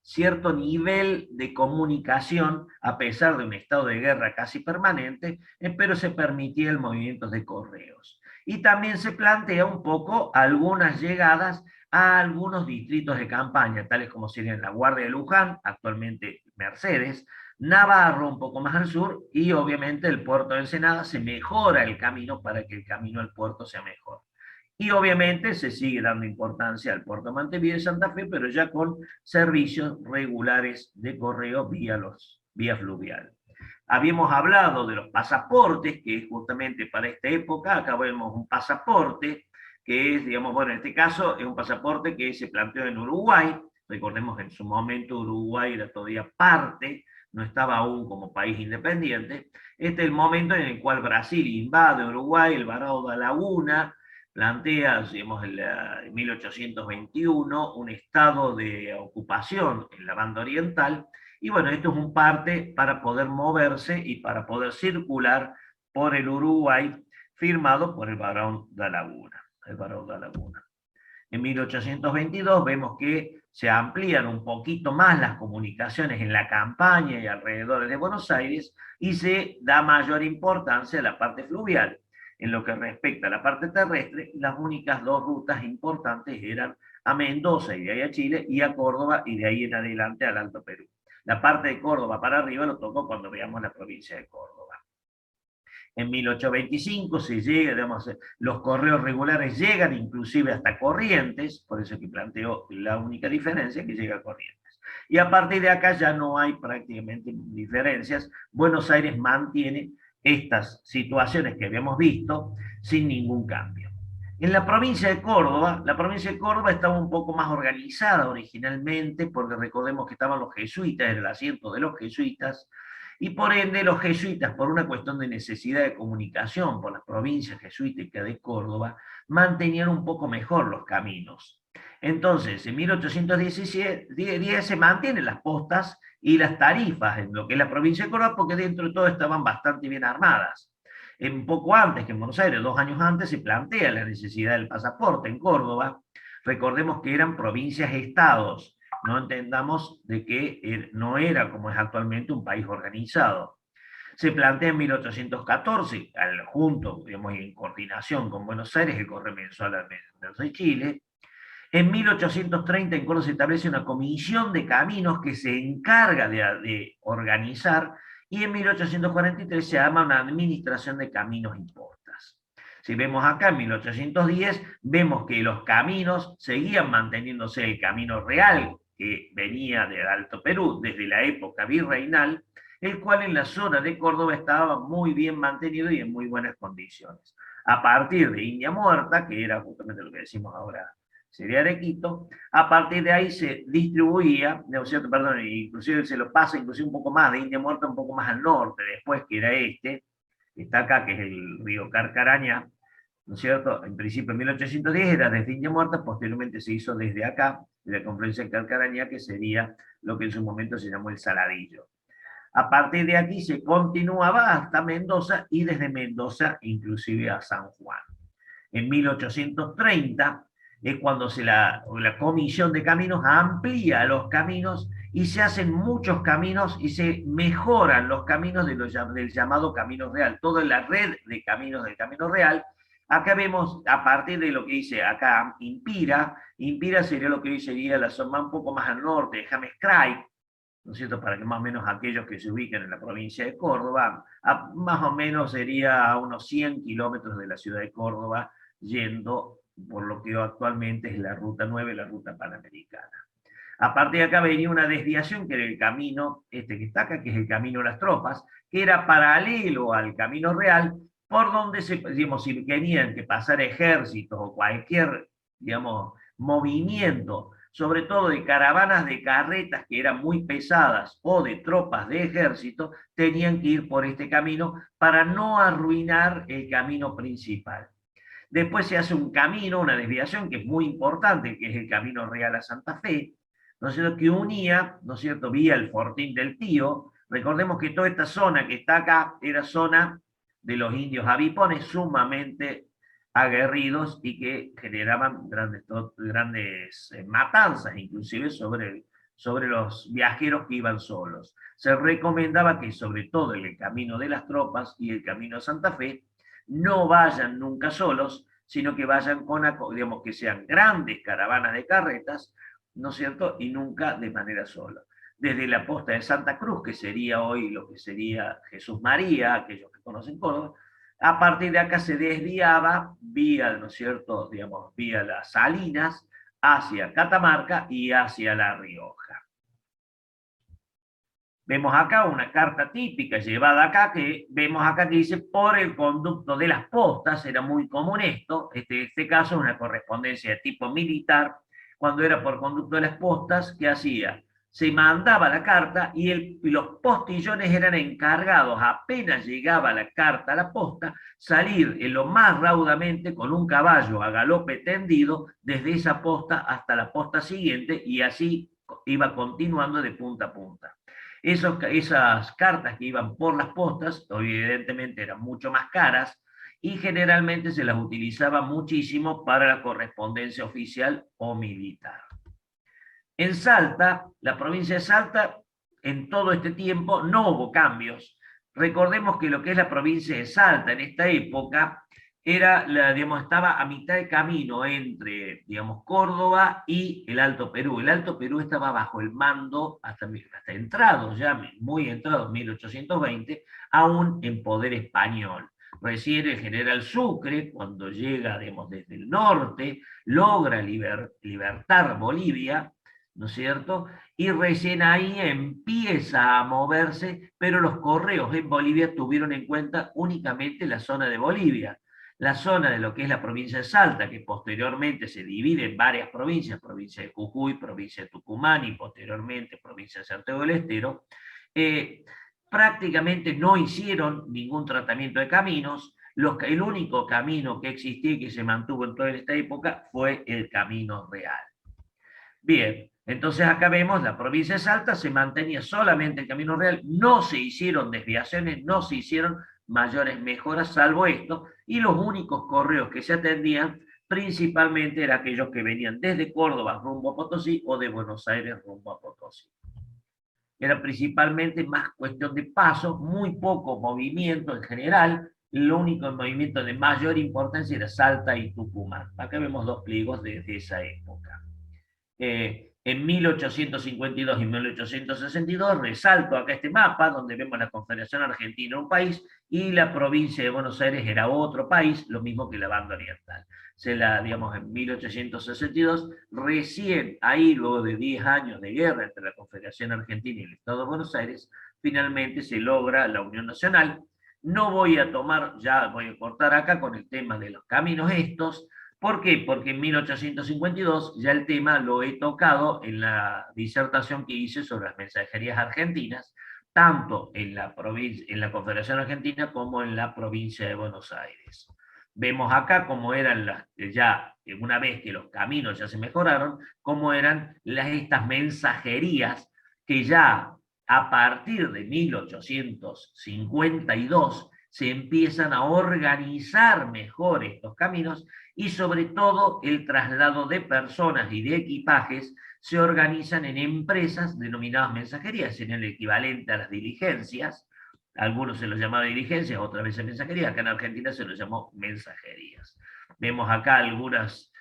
cierto nivel de comunicación, a pesar de un estado de guerra casi permanente, pero se permitía el movimiento de correos. Y también se plantea un poco algunas llegadas a algunos distritos de campaña, tales como serían la Guardia de Luján, actualmente Mercedes, Navarro un poco más al sur, y obviamente el puerto de Ensenada. Se mejora el camino para que el camino al puerto sea mejor. Y obviamente se sigue dando importancia al puerto de Montevideo y Santa Fe, pero ya con servicios regulares de correo vía fluvial. Habíamos hablado de los pasaportes, que es justamente para esta época. Acá vemos un pasaporte que es, digamos, bueno, en este caso es un pasaporte que se planteó en Uruguay. Recordemos que en su momento Uruguay era todavía parte, no estaba aún como país independiente. Este es el momento en el cual Brasil invade Uruguay, el varado da Laguna, plantea, digamos, en 1821 un estado de ocupación en la banda oriental. Y bueno, esto es un parte para poder moverse y para poder circular por el Uruguay, firmado por el barón de Laguna. El barón de Laguna. En 1822 vemos que se amplían un poquito más las comunicaciones en la campaña y alrededor de Buenos Aires, y se da mayor importancia a la parte fluvial. En lo que respecta a la parte terrestre, las únicas dos rutas importantes eran a Mendoza y de ahí a Chile, y a Córdoba y de ahí en adelante al Alto Perú. La parte de Córdoba para arriba lo tocó cuando veamos la provincia de Córdoba. En 1825 se llega, digamos, los correos regulares llegan inclusive hasta Corrientes, por eso que planteo la única diferencia, que llega a Corrientes. Y a partir de acá ya no hay prácticamente diferencias. Buenos Aires mantiene estas situaciones que habíamos visto sin ningún cambio. En la provincia de Córdoba estaba un poco más organizada originalmente, porque recordemos que estaban los jesuitas, era el asiento de los jesuitas, y por ende los jesuitas, por una cuestión de necesidad de comunicación por las provincias jesuíticas de Córdoba, mantenían un poco mejor los caminos. Entonces, en 1810 se mantienen las postas y las tarifas en lo que es la provincia de Córdoba, porque dentro de todo estaban bastante bien armadas. Un poco antes que en Buenos Aires, 2 años antes, se plantea la necesidad del pasaporte en Córdoba. Recordemos que eran provincias-estados, no entendamos de que no era como es actualmente un país organizado. Se plantea en 1814, junto, digamos, en coordinación con Buenos Aires, el correo mensual de Chile. En 1830 en Córdoba se establece una comisión de caminos que se encarga de organizar, y en 1843 se llama una administración de caminos y postas. Si vemos acá en 1810, vemos que los caminos seguían manteniéndose. El camino real, que venía del Alto Perú desde la época virreinal, el cual en la zona de Córdoba estaba muy bien mantenido y en muy buenas condiciones. A partir de India Muerta, que era justamente lo que decimos ahora, sería Arequito, a partir de ahí se distribuía, ¿no es cierto? Perdón, inclusive se lo pasa inclusive un poco más, de India Muerta un poco más al norte, después que era que está acá, que es el río Carcarañá, ¿no es cierto? En principio en 1810 era desde India Muerta, posteriormente se hizo desde acá, de la confluencia de Carcarañá, que sería lo que en su momento se llamó el Saladillo. A partir de aquí se continuaba hasta Mendoza, y desde Mendoza inclusive a San Juan. En 1830 es cuando la Comisión de Caminos amplía los caminos y se hacen muchos caminos y se mejoran los caminos del llamado Camino Real. Toda la red de caminos del Camino Real. Acá vemos, a partir de lo que dice acá, Impira sería lo que hoy sería la zona un poco más al norte de James Craig, ¿no es cierto? Para que más o menos aquellos que se ubican en la provincia de Córdoba, más o menos sería a unos 100 kilómetros de la ciudad de Córdoba, yendo por lo que actualmente es la Ruta 9, la Ruta Panamericana. A partir de acá venía una desviación, que era el camino, que está acá, que es el Camino de las Tropas, que era paralelo al Camino Real, por donde digamos, si tenían que pasar ejércitos o cualquier, digamos, movimiento, sobre todo de caravanas de carretas que eran muy pesadas o de tropas de ejército, tenían que ir por este camino para no arruinar el camino principal. Después se hace un camino, una desviación que es muy importante, que es el Camino Real a Santa Fe, ¿no es cierto?, que unía, ¿no es cierto?, vía el Fortín del Tío. Recordemos que toda esta zona que está acá era zona de los indios avipones, sumamente aguerridos, y que generaban grandes matanzas, inclusive sobre sobre los viajeros que iban solos. Se recomendaba que sobre todo en el camino de las tropas y el camino a Santa Fe no vayan nunca solos, sino que vayan con, digamos, que sean grandes caravanas de carretas, ¿no es cierto? Y nunca de manera sola. Desde la posta de Santa Cruz, que sería hoy lo que sería Jesús María, aquellos que conocen Córdoba, a partir de acá se desviaba vía, ¿no es cierto?, digamos, vía las Salinas, hacia Catamarca y hacia La Rioja. Vemos acá una carta típica llevada acá, que vemos acá que dice por el conducto de las postas. Era muy común esto, este caso es una correspondencia de tipo militar. Cuando era por conducto de las postas, ¿qué hacía? Se mandaba la carta y los postillones eran encargados, apenas llegaba la carta a la posta, salir en lo más raudamente con un caballo a galope tendido desde esa posta hasta la posta siguiente, y así iba continuando de punta a punta. Esas cartas que iban por las postas, evidentemente eran mucho más caras, y generalmente se las utilizaba muchísimo para la correspondencia oficial o militar. En Salta, la provincia de Salta, en todo este tiempo no hubo cambios. Recordemos que lo que es la provincia de Salta en esta época era, digamos, estaba a mitad de camino entre, digamos, Córdoba y el Alto Perú. El Alto Perú estaba bajo el mando, hasta entrado, ya muy entrado, 1820, aún en poder español. Recién el general Sucre, cuando llega, digamos, desde el norte, logra libertar Bolivia, ¿no es cierto? Y recién ahí empieza a moverse, pero los correos en Bolivia tuvieron en cuenta únicamente la zona de Bolivia. La zona de lo que es la provincia de Salta, que posteriormente se divide en varias provincias, provincia de Jujuy, provincia de Tucumán y posteriormente provincia de Santiago del Estero, prácticamente no hicieron ningún tratamiento de caminos. El único camino que existía y que se mantuvo en toda esta época fue el camino real. Bien, entonces acá vemos la provincia de Salta, se mantenía solamente el camino real, no se hicieron desviaciones, no se hicieron mayores mejoras, salvo esto, y los únicos correos que se atendían principalmente eran aquellos que venían desde Córdoba rumbo a Potosí o de Buenos Aires rumbo a Potosí. Era principalmente más cuestión de paso, muy poco movimiento en general. Lo único movimiento de mayor importancia era Salta y Tucumán. Acá vemos dos pliegos de esa época. En 1852 y 1862, resalto acá este mapa, donde vemos la Confederación Argentina, un país, y la provincia de Buenos Aires era otro país, lo mismo que la banda oriental. Digamos, en 1862, recién ahí, luego de 10 años de guerra entre la Confederación Argentina y el Estado de Buenos Aires, finalmente se logra la Unión Nacional. No voy a tomar, ya voy a cortar acá con el tema de los caminos estos. ¿Por qué? Porque en 1852 ya el tema lo he tocado en la disertación que hice sobre las mensajerías argentinas, tanto en la Confederación Argentina como en la provincia de Buenos Aires. Vemos acá cómo eran ya una vez que los caminos ya se mejoraron, cómo eran estas mensajerías que ya a partir de 1852 se empiezan a organizar mejor estos caminos, y sobre todo el traslado de personas y de equipajes se organizan en empresas denominadas mensajerías, en el equivalente a las diligencias. Algunos se los llamaba diligencias, otras veces mensajerías. Acá en Argentina se los llamó mensajerías. Vemos acá algunos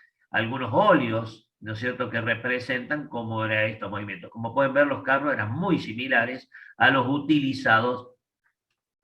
óleos, ¿no es cierto?, que representan cómo eran estos movimientos. Como pueden ver, los carros eran muy similares a los utilizados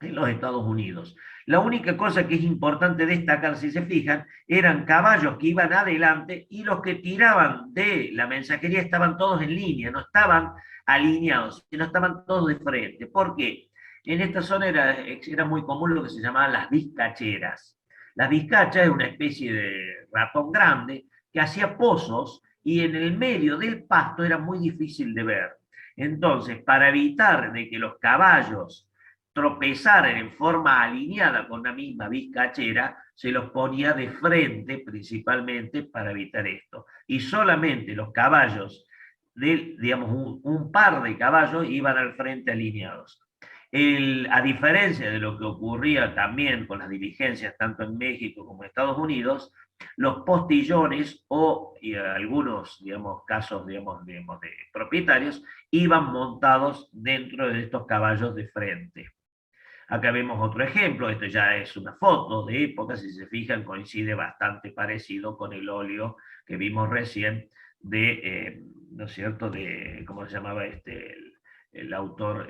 en los Estados Unidos. La única cosa que es importante destacar, si se fijan, eran caballos que iban adelante, y los que tiraban de la mensajería estaban todos en línea, no estaban alineados, sino estaban todos de frente. ¿Por qué? En esta zona era muy común lo que se llamaban las vizcacheras. Las vizcachas es una especie de ratón grande que hacía pozos, y en el medio del pasto era muy difícil de ver. Entonces, para evitar de que los caballos tropezaran en forma alineada con la misma vizcachera, se los ponía de frente principalmente para evitar esto. Y solamente los caballos, digamos, un par de caballos iban al frente alineados. A diferencia de lo que ocurría también con las diligencias tanto en México como en Estados Unidos, los postillones o algunos, digamos, casos, digamos, de propietarios iban montados dentro de estos caballos de frente. Acá vemos otro ejemplo, esto ya es una foto de época, si se fijan coincide bastante parecido con el óleo que vimos recién de, ¿no es cierto?, de, ¿cómo se llamaba el autor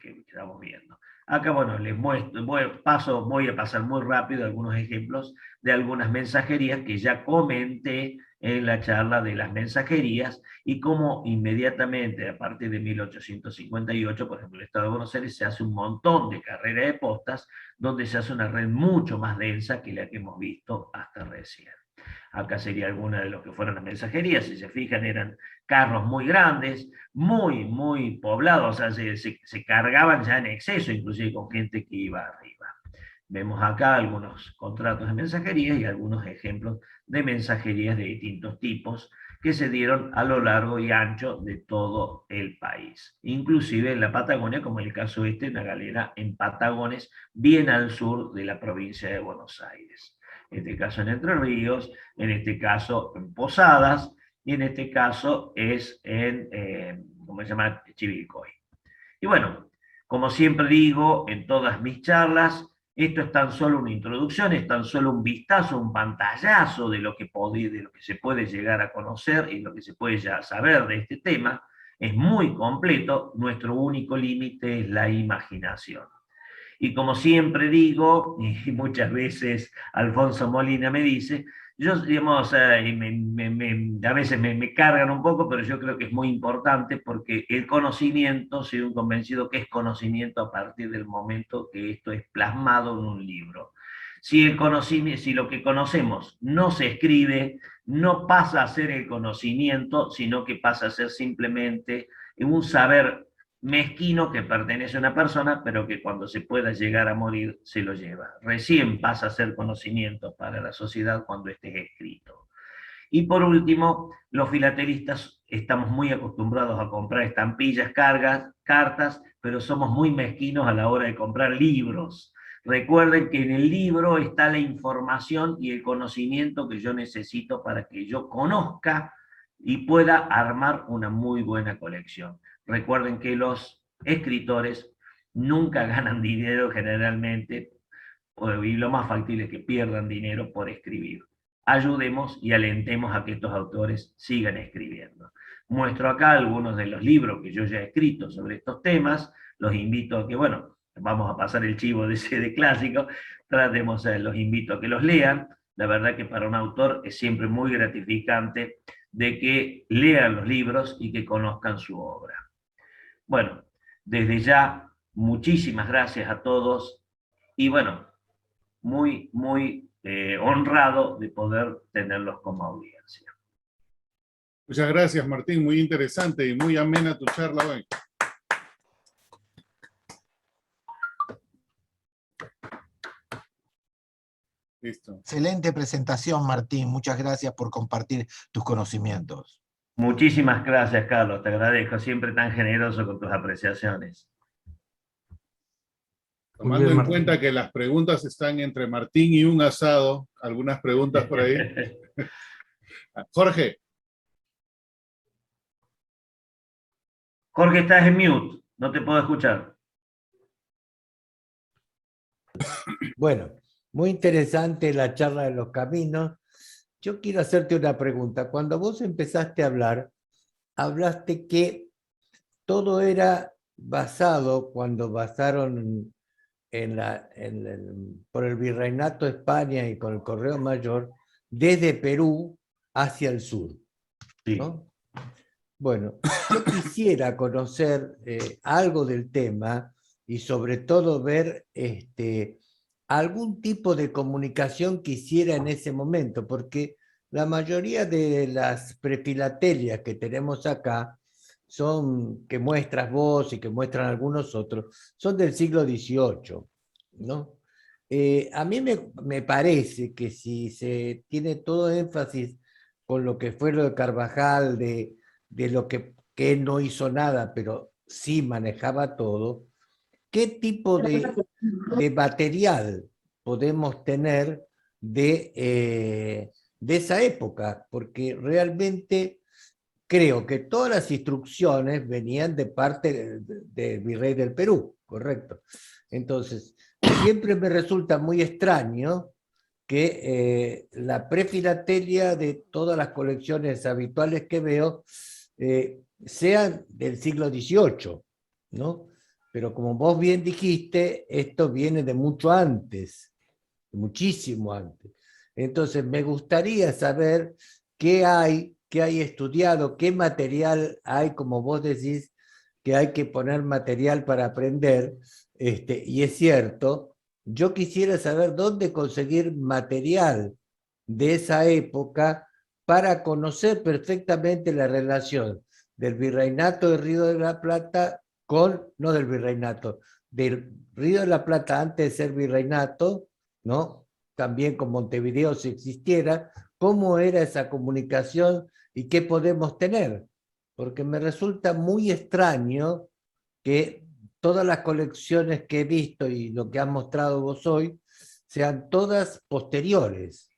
que estamos viendo? Acá, bueno, les muestro, voy a pasar muy rápido algunos ejemplos de algunas mensajerías que ya comenté en la charla de las mensajerías y cómo inmediatamente a partir de 1858, por ejemplo, en el Estado de Buenos Aires se hace un montón de carreras de postas donde se hace una red mucho más densa que la que hemos visto hasta recién. Acá sería alguna de lo que fueron las mensajerías, si se fijan eran carros muy grandes, muy poblados, o sea, se cargaban ya en exceso, inclusive con gente que iba arriba. Vemos acá algunos contratos de mensajería y algunos ejemplos de mensajerías de distintos tipos que se dieron a lo largo y ancho de todo el país. Inclusive en la Patagonia, como en el caso una galera en Patagones, bien al sur de la provincia de Buenos Aires. En este caso en Entre Ríos, en este caso en Posadas, y en este caso es en, ¿cómo se llama?, Chivilcoy. Y bueno, como siempre digo en todas mis charlas, esto es tan solo una introducción, es tan solo un vistazo, un pantallazo de lo que se puede llegar a conocer y lo que se puede ya saber de este tema. Es muy completo, nuestro único límite es la imaginación. Y como siempre digo, y muchas veces Alfonso Molina me dice, yo, digamos, a veces me cargan un poco, pero yo creo que es muy importante porque el conocimiento, soy un convencido que es conocimiento a partir del momento que esto es plasmado en un libro. Si lo que conocemos no se escribe, no pasa a ser el conocimiento, sino que pasa a ser simplemente un saber mezquino que pertenece a una persona, pero que cuando se pueda llegar a morir se lo lleva. Recién pasa a ser conocimiento para la sociedad cuando esté escrito. Y por último, los filatelistas estamos muy acostumbrados a comprar estampillas, cartas, pero somos muy mezquinos a la hora de comprar libros. Recuerden que en el libro está la información y el conocimiento que yo necesito para que yo conozca y pueda armar una muy buena colección. Recuerden que los escritores nunca ganan dinero generalmente, y lo más factible es que pierdan dinero por escribir. Ayudemos y alentemos a que estos autores sigan escribiendo. Muestro acá algunos de los libros que yo ya he escrito sobre estos temas, los invito a que, bueno, vamos a pasar el chivo de ese de clásico, los invito a que los lean, la verdad que para un autor es siempre muy gratificante de que lean los libros y que conozcan su obra. Bueno, desde ya, muchísimas gracias a todos y bueno, muy honrado de poder tenerlos como audiencia. Muchas gracias, Martín. Muy interesante y muy amena tu charla hoy. Listo. Excelente presentación, Martín. Muchas gracias por compartir tus conocimientos. Muchísimas gracias, Carlos. Te agradezco. Siempre tan generoso con tus apreciaciones. Tomando en cuenta que las preguntas están entre Martín y un asado, algunas preguntas por ahí. Jorge. Jorge, estás en mute. No te puedo escuchar. Bueno, muy interesante la charla de los caminos. Yo quiero hacerte una pregunta. Cuando vos empezaste a hablar, hablaste que todo era basado, cuando basaron por el Virreinato de España y con el Correo Mayor, desde Perú hacia el sur, ¿no? Sí. Bueno, yo quisiera conocer algo del tema y sobre todo ver algún tipo de comunicación que hiciera en ese momento, porque la mayoría de las prefilatelias que tenemos acá son, que muestras vos y que muestran algunos otros, son del siglo XVIII, ¿no? A mí me parece que si se tiene todo énfasis con lo que fue lo de Carvajal, de lo que él no hizo nada, pero sí manejaba todo, qué tipo de material podemos tener de esa época, porque realmente creo que todas las instrucciones venían de parte del virrey del Perú, correcto. Entonces, siempre me resulta muy extraño que la prefilatelia de todas las colecciones habituales que veo sean del siglo XVIII, ¿no? Pero como vos bien dijiste, esto viene de mucho antes, muchísimo antes. Entonces, me gustaría saber qué hay estudiado, qué material hay, como vos decís, que hay que poner material para aprender, y es cierto, yo quisiera saber dónde conseguir material de esa época para conocer perfectamente la relación del virreinato del Río de la Plata no del virreinato, del Río de la Plata antes de ser virreinato, ¿no? También con Montevideo si existiera, cómo era esa comunicación y qué podemos tener. Porque me resulta muy extraño que todas las colecciones que he visto y lo que has mostrado vos hoy sean todas posteriores,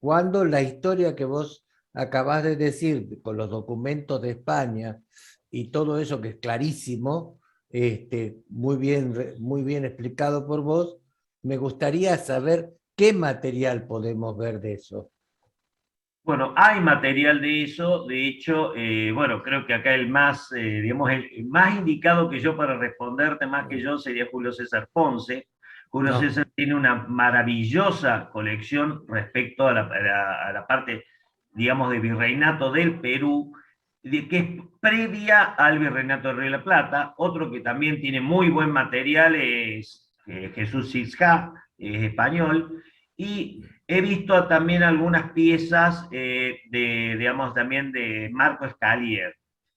cuando la historia que vos acabás de decir con los documentos de España y todo eso que es clarísimo, muy bien explicado por vos, me gustaría saber qué material podemos ver de eso. Bueno, hay material de eso, de hecho, bueno, creo que acá el más, digamos, el más indicado que yo para responderte más que yo sería Julio César Ponce. Julio César tiene una maravillosa colección respecto a la parte, digamos, de virreinato del Perú, que es previa al virreinato del Río de la Plata. Otro que también tiene muy buen material es Jesús Sisca, es español, y he visto también algunas piezas digamos, también de Marco Escalier.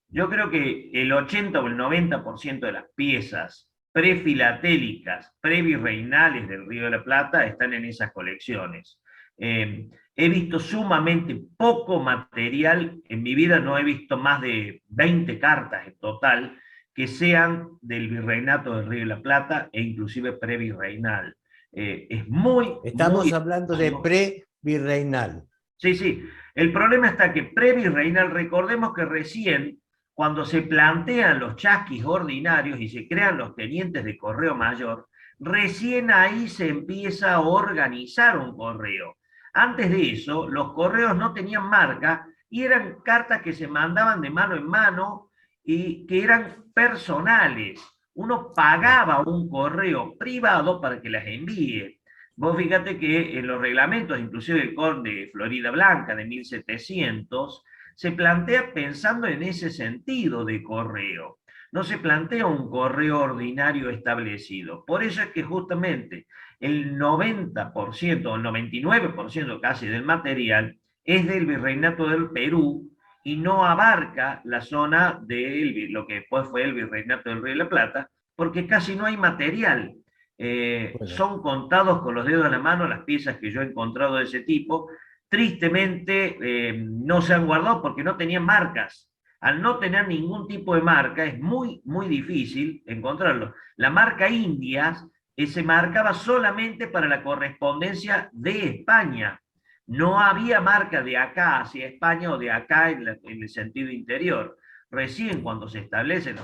Yo creo que el 80 o el 90% de las piezas prefilatélicas, previrreinales del Río de la Plata están en esas colecciones. He visto sumamente poco material, en mi vida no he visto más de 20 cartas en total que sean del virreinato del Río de la Plata e inclusive previrreinal. Es Estamos muy... hablando de pre-virreinal. Sí, sí. El problema está que previrreinal, recordemos que recién, cuando se plantean los chasquis ordinarios y se crean los tenientes de correo mayor, recién ahí se empieza a organizar un correo. Antes de eso, los correos no tenían marca y eran cartas que se mandaban de mano en mano y que eran personales. Uno pagaba un correo privado para que las envíe. Vos fíjate que en los reglamentos, inclusive el Conde de Florida Blanca de 1700, se plantea pensando en ese sentido de correo. No se plantea un correo ordinario establecido. Por eso es que justamente el 90% o el 99% casi del material es del virreinato del Perú y no abarca la zona de lo que después fue el virreinato del Río de la Plata, porque casi no hay material. Son contados con los dedos de la mano las piezas que yo he encontrado de ese tipo. Tristemente no se han guardado porque no tenían marcas. Al no tener ningún tipo de marca es muy, muy difícil encontrarlo. La marca Indias se marcaba solamente para la correspondencia de España. No había marca de acá hacia España o de acá en el sentido interior. Recién cuando se establecen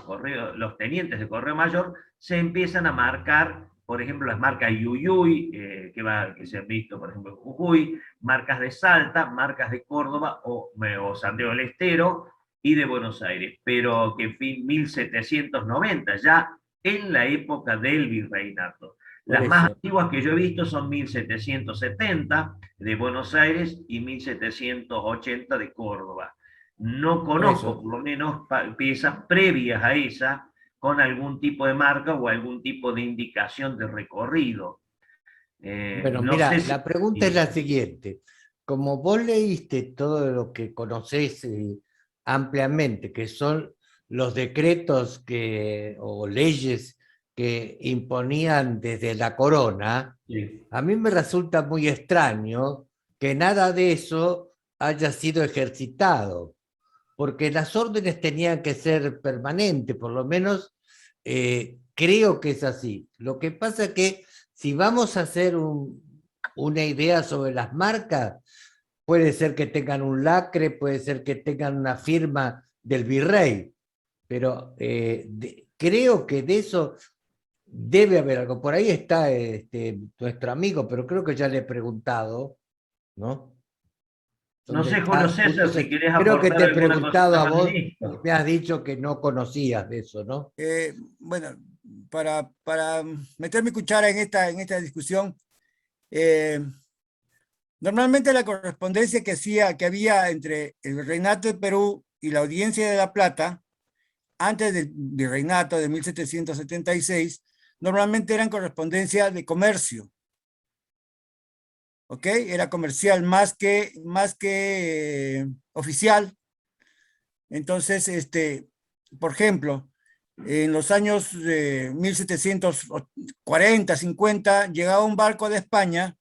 los tenientes de correo mayor, se empiezan a marcar, por ejemplo, las marcas Yuyuy, que se han visto, por ejemplo, en Jujuy, marcas de Salta, marcas de Córdoba o Santiago del Estero y de Buenos Aires, pero que en fin, 1790, ya en la época del virreinato. Las más antiguas que yo he visto son 1770 de Buenos Aires y 1780 de Córdoba. No conozco, por lo menos, piezas previas a esa con algún tipo de marca o algún tipo de indicación de recorrido. Bueno, No mira, sé si... la pregunta es la siguiente. Como vos leíste todo lo que conocés ampliamente, que son los decretos o leyes que imponían desde la corona, Sí. a mí me resulta muy extraño que nada de eso haya sido ejercitado, porque las órdenes tenían que ser permanentes, por lo menos creo que es así. Lo que pasa es que si vamos a hacer una idea sobre las marcas, puede ser que tengan un lacre, puede ser que tengan una firma del virrey, pero creo que de eso debe haber algo. Por ahí está nuestro amigo, pero creo que ya le he preguntado, ¿no? No ¿Dónde sé, Julio está? César, si querés Creo que aportar te he alguna preguntado cosita a más en vos, esto. me has dicho que no conocías de eso, ¿no? Bueno, para meter mi cuchara en esta discusión, eh, normalmente la correspondencia que había entre el Virreinato de Perú y la Audiencia de La Plata, antes del Virreinato de 1776, normalmente eran correspondencia de comercio, ¿ok? Era comercial más que oficial. Entonces, por ejemplo, en los años 1740, 50, llegaba un barco de España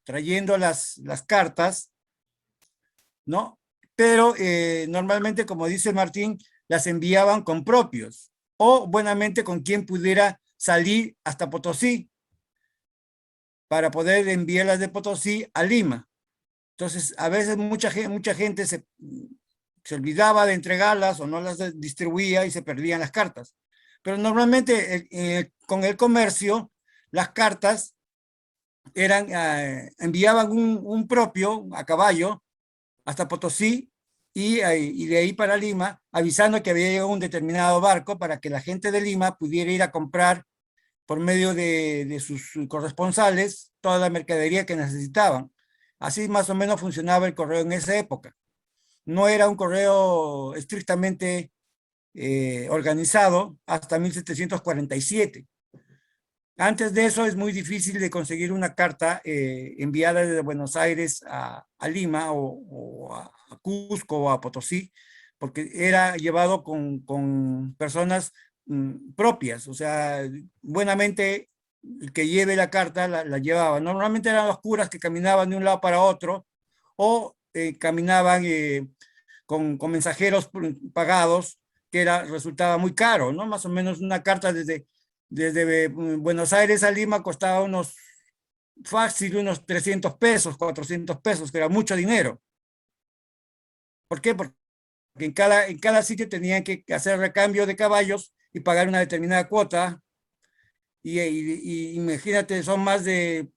trayendo las cartas, ¿no? Pero normalmente, como dice Martín, las enviaban con propios o buenamente con quien pudiera salir hasta Potosí para poder enviarlas de Potosí a Lima. Entonces, a veces mucha gente se olvidaba de entregarlas o no las distribuía y se perdían las cartas. Pero normalmente con el comercio, las cartas enviaban un propio a caballo hasta Potosí y de ahí para Lima, avisando que había llegado un determinado barco para que la gente de Lima pudiera ir a comprar por medio de sus corresponsales toda la mercadería que necesitaban. Así más o menos funcionaba el correo en esa época. No era un correo estrictamente organizado hasta 1747. Antes de eso es muy difícil de conseguir una carta enviada desde Buenos Aires a Lima o a Cusco o a Potosí, porque era llevado con personas propias, o sea, buenamente el que lleve la carta la llevaba. Normalmente eran los curas que caminaban de un lado para otro o caminaban con mensajeros pagados, que resultaba muy caro, ¿no? Más o menos una carta desde Buenos Aires a Lima costaba unos 300 pesos, 400 pesos, que era mucho dinero. ¿Por qué? Porque en cada sitio tenían que hacer recambio de caballos y pagar una determinada cuota. Y imagínate, son más de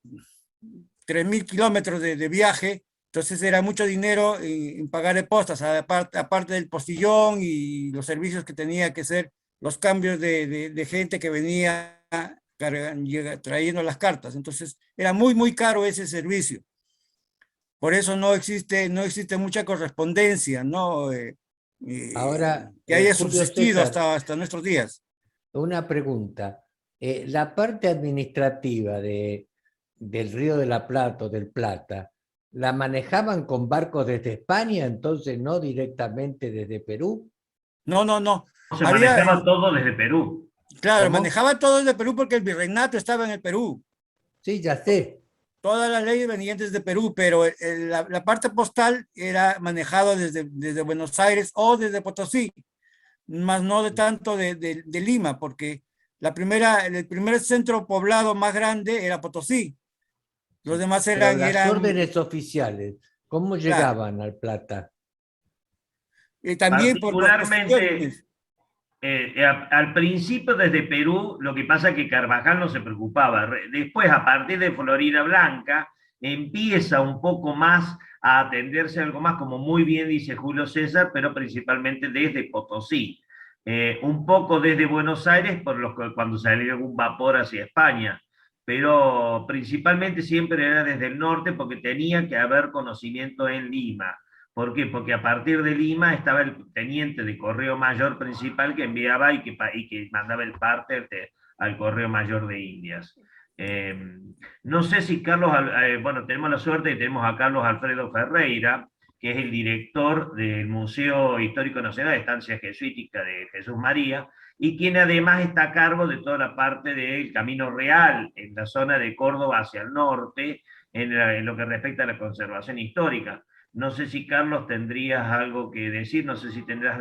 3.000 kilómetros de viaje, entonces era mucho dinero en pagar de postas, aparte del postillón y los servicios que tenía que hacer, los cambios de gente que venía trayendo las cartas. Entonces era muy caro ese servicio. Por eso no existe mucha correspondencia, ¿no? Ahora, Que haya Julio subsistido César, hasta nuestros días. una pregunta. La parte administrativa del Río de la Plata o del Plata, ¿la manejaban con barcos desde España, entonces no directamente desde Perú? No. Se Había, manejaba todo desde Perú. claro, ¿Cómo? manejaba todo desde Perú porque el virreinato estaba en el Perú. Sí, ya sé. Todas las leyes venían desde Perú, pero la parte postal era manejado desde Buenos Aires o desde Potosí, más no de tanto de Lima, porque el primer centro poblado más grande era Potosí. Los demás Pero las eran órdenes oficiales, ¿cómo claro, llegaban al Plata? también por Particularmente, postillones. al principio desde Perú, lo que pasa es que Carvajal no se preocupaba. Después, a partir de Florida Blanca, empieza un poco más a atenderse algo más, como muy bien dice Julio César, pero principalmente desde Potosí. Un poco desde Buenos Aires, cuando salió algún vapor hacia España, pero principalmente siempre era desde el norte porque tenía que haber conocimiento en Lima. ¿Por qué? Porque a partir de Lima estaba el teniente de Correo Mayor principal que enviaba y que mandaba el parte al Correo Mayor de Indias. No sé si Carlos, bueno, tenemos la suerte de que tenemos a Carlos Alfredo Ferreira, que es el director del Museo Histórico Nacional de Estancia Jesuítica de Jesús María, y quien además está a cargo de toda la parte del Camino Real en la zona de Córdoba hacia el norte, en lo que respecta a la conservación histórica. No sé si, Carlos, tendrías algo que decir, no sé si tendrás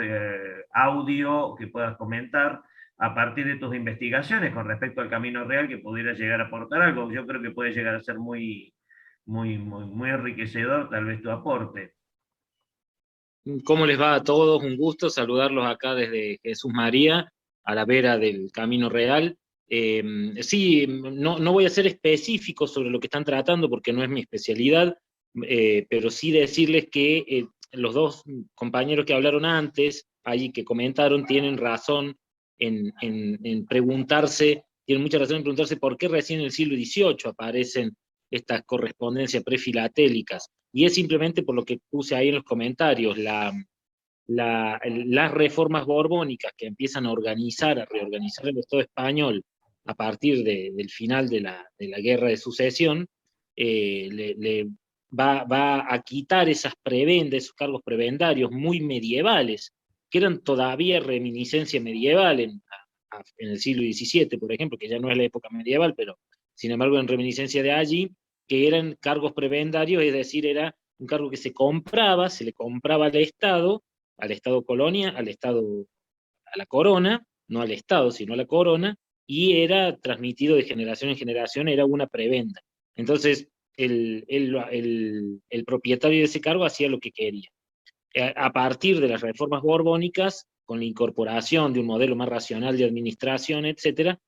audio que puedas comentar, a partir de tus investigaciones con respecto al Camino Real que pudiera llegar a aportar algo. Yo creo que puede llegar a ser muy enriquecedor tal vez tu aporte. ¿Cómo les va a todos? Un gusto saludarlos acá desde Jesús María, a la vera del Camino Real. Sí, no voy a ser específico sobre lo que están tratando porque no es mi especialidad, pero sí decirles que los dos compañeros que hablaron antes, allí que comentaron, tienen razón en preguntarse, tienen mucha razón en preguntarse por qué recién en el siglo XVIII aparecen estas correspondencias prefilatélicas. Y es simplemente por lo que puse ahí en los comentarios, las reformas borbónicas que empiezan a reorganizar el Estado español a partir del final de la Guerra de Sucesión, va a quitar esas prebendas, esos cargos prebendarios muy medievales, que eran todavía reminiscencia medieval en el siglo XVII, por ejemplo, que ya no es la época medieval, pero sin embargo en reminiscencia de allí, que eran cargos prebendarios, es decir, era un cargo que se le compraba al Estado colonia, a la corona, no al Estado, sino a la corona, y era transmitido de generación en generación, era una prebenda. Entonces, el propietario de ese cargo hacía lo que quería. A partir de las reformas borbónicas, con la incorporación de un modelo más racional de administración, etcétera,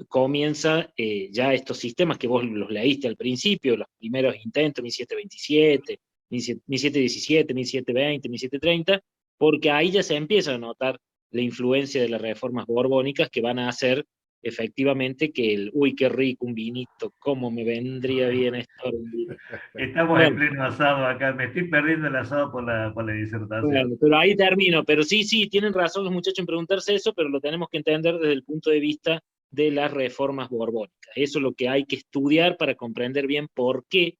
comienza ya estos sistemas que vos los leíste al principio, los primeros intentos, 1727, 1717, 1720, 1730, porque ahí ya se empieza a notar la influencia de las reformas borbónicas que van a hacer efectivamente que uy, qué rico, un vinito, cómo me vendría bien esto. Estamos en pleno asado acá, me estoy perdiendo el asado por la disertación. Bueno, pero ahí termino, pero sí, tienen razón los muchachos en preguntarse eso, pero lo tenemos que entender desde el punto de vista de las reformas borbónicas. Eso es lo que hay que estudiar para comprender bien por qué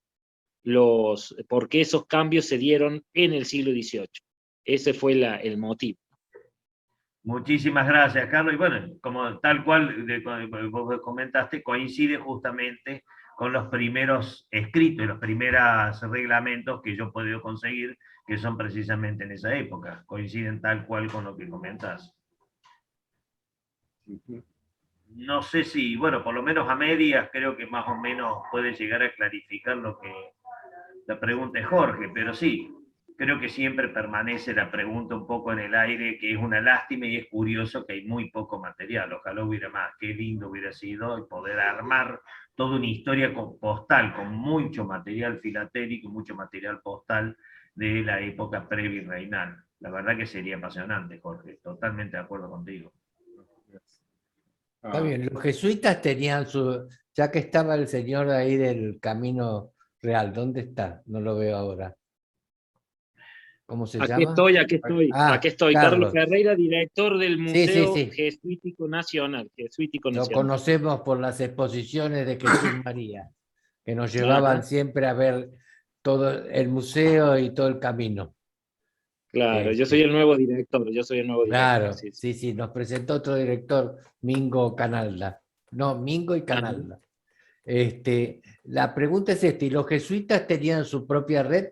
esos cambios se dieron en el siglo XVIII. Ese fue el motivo. Muchísimas gracias, Carlos. Y bueno, como tal cual vos comentaste, coincide justamente con los primeros escritos, los primeros reglamentos que yo he podido conseguir, que son precisamente en esa época. Coinciden tal cual con lo que comentás. No sé si, bueno, por lo menos a medias creo que más o menos puede llegar a clarificar lo que la pregunta es Jorge, pero sí, creo que siempre permanece la pregunta un poco en el aire, que es una lástima y es curioso que hay muy poco material. Ojalá hubiera más, qué lindo hubiera sido poder armar toda una historia postal, con mucho material filatélico, mucho material postal de la época previrreinal. La verdad que sería apasionante, Jorge, totalmente de acuerdo contigo. Está bien, los jesuitas tenían ya que estaba el señor ahí del Camino Real, ¿dónde está? No lo veo ahora. ¿Cómo se llama? Aquí estoy. Carlos Ferreira, director del Museo Sí. Jesuítico Nacional. Lo conocemos por las exposiciones de Jesús María, que nos llevaban siempre a ver todo el museo y todo el camino. Claro, yo soy el nuevo director, Claro, sí, nos presentó otro director, Mingo Canalda. No, Mingo y Canalda. La pregunta es esta, ¿y los jesuitas tenían su propia red?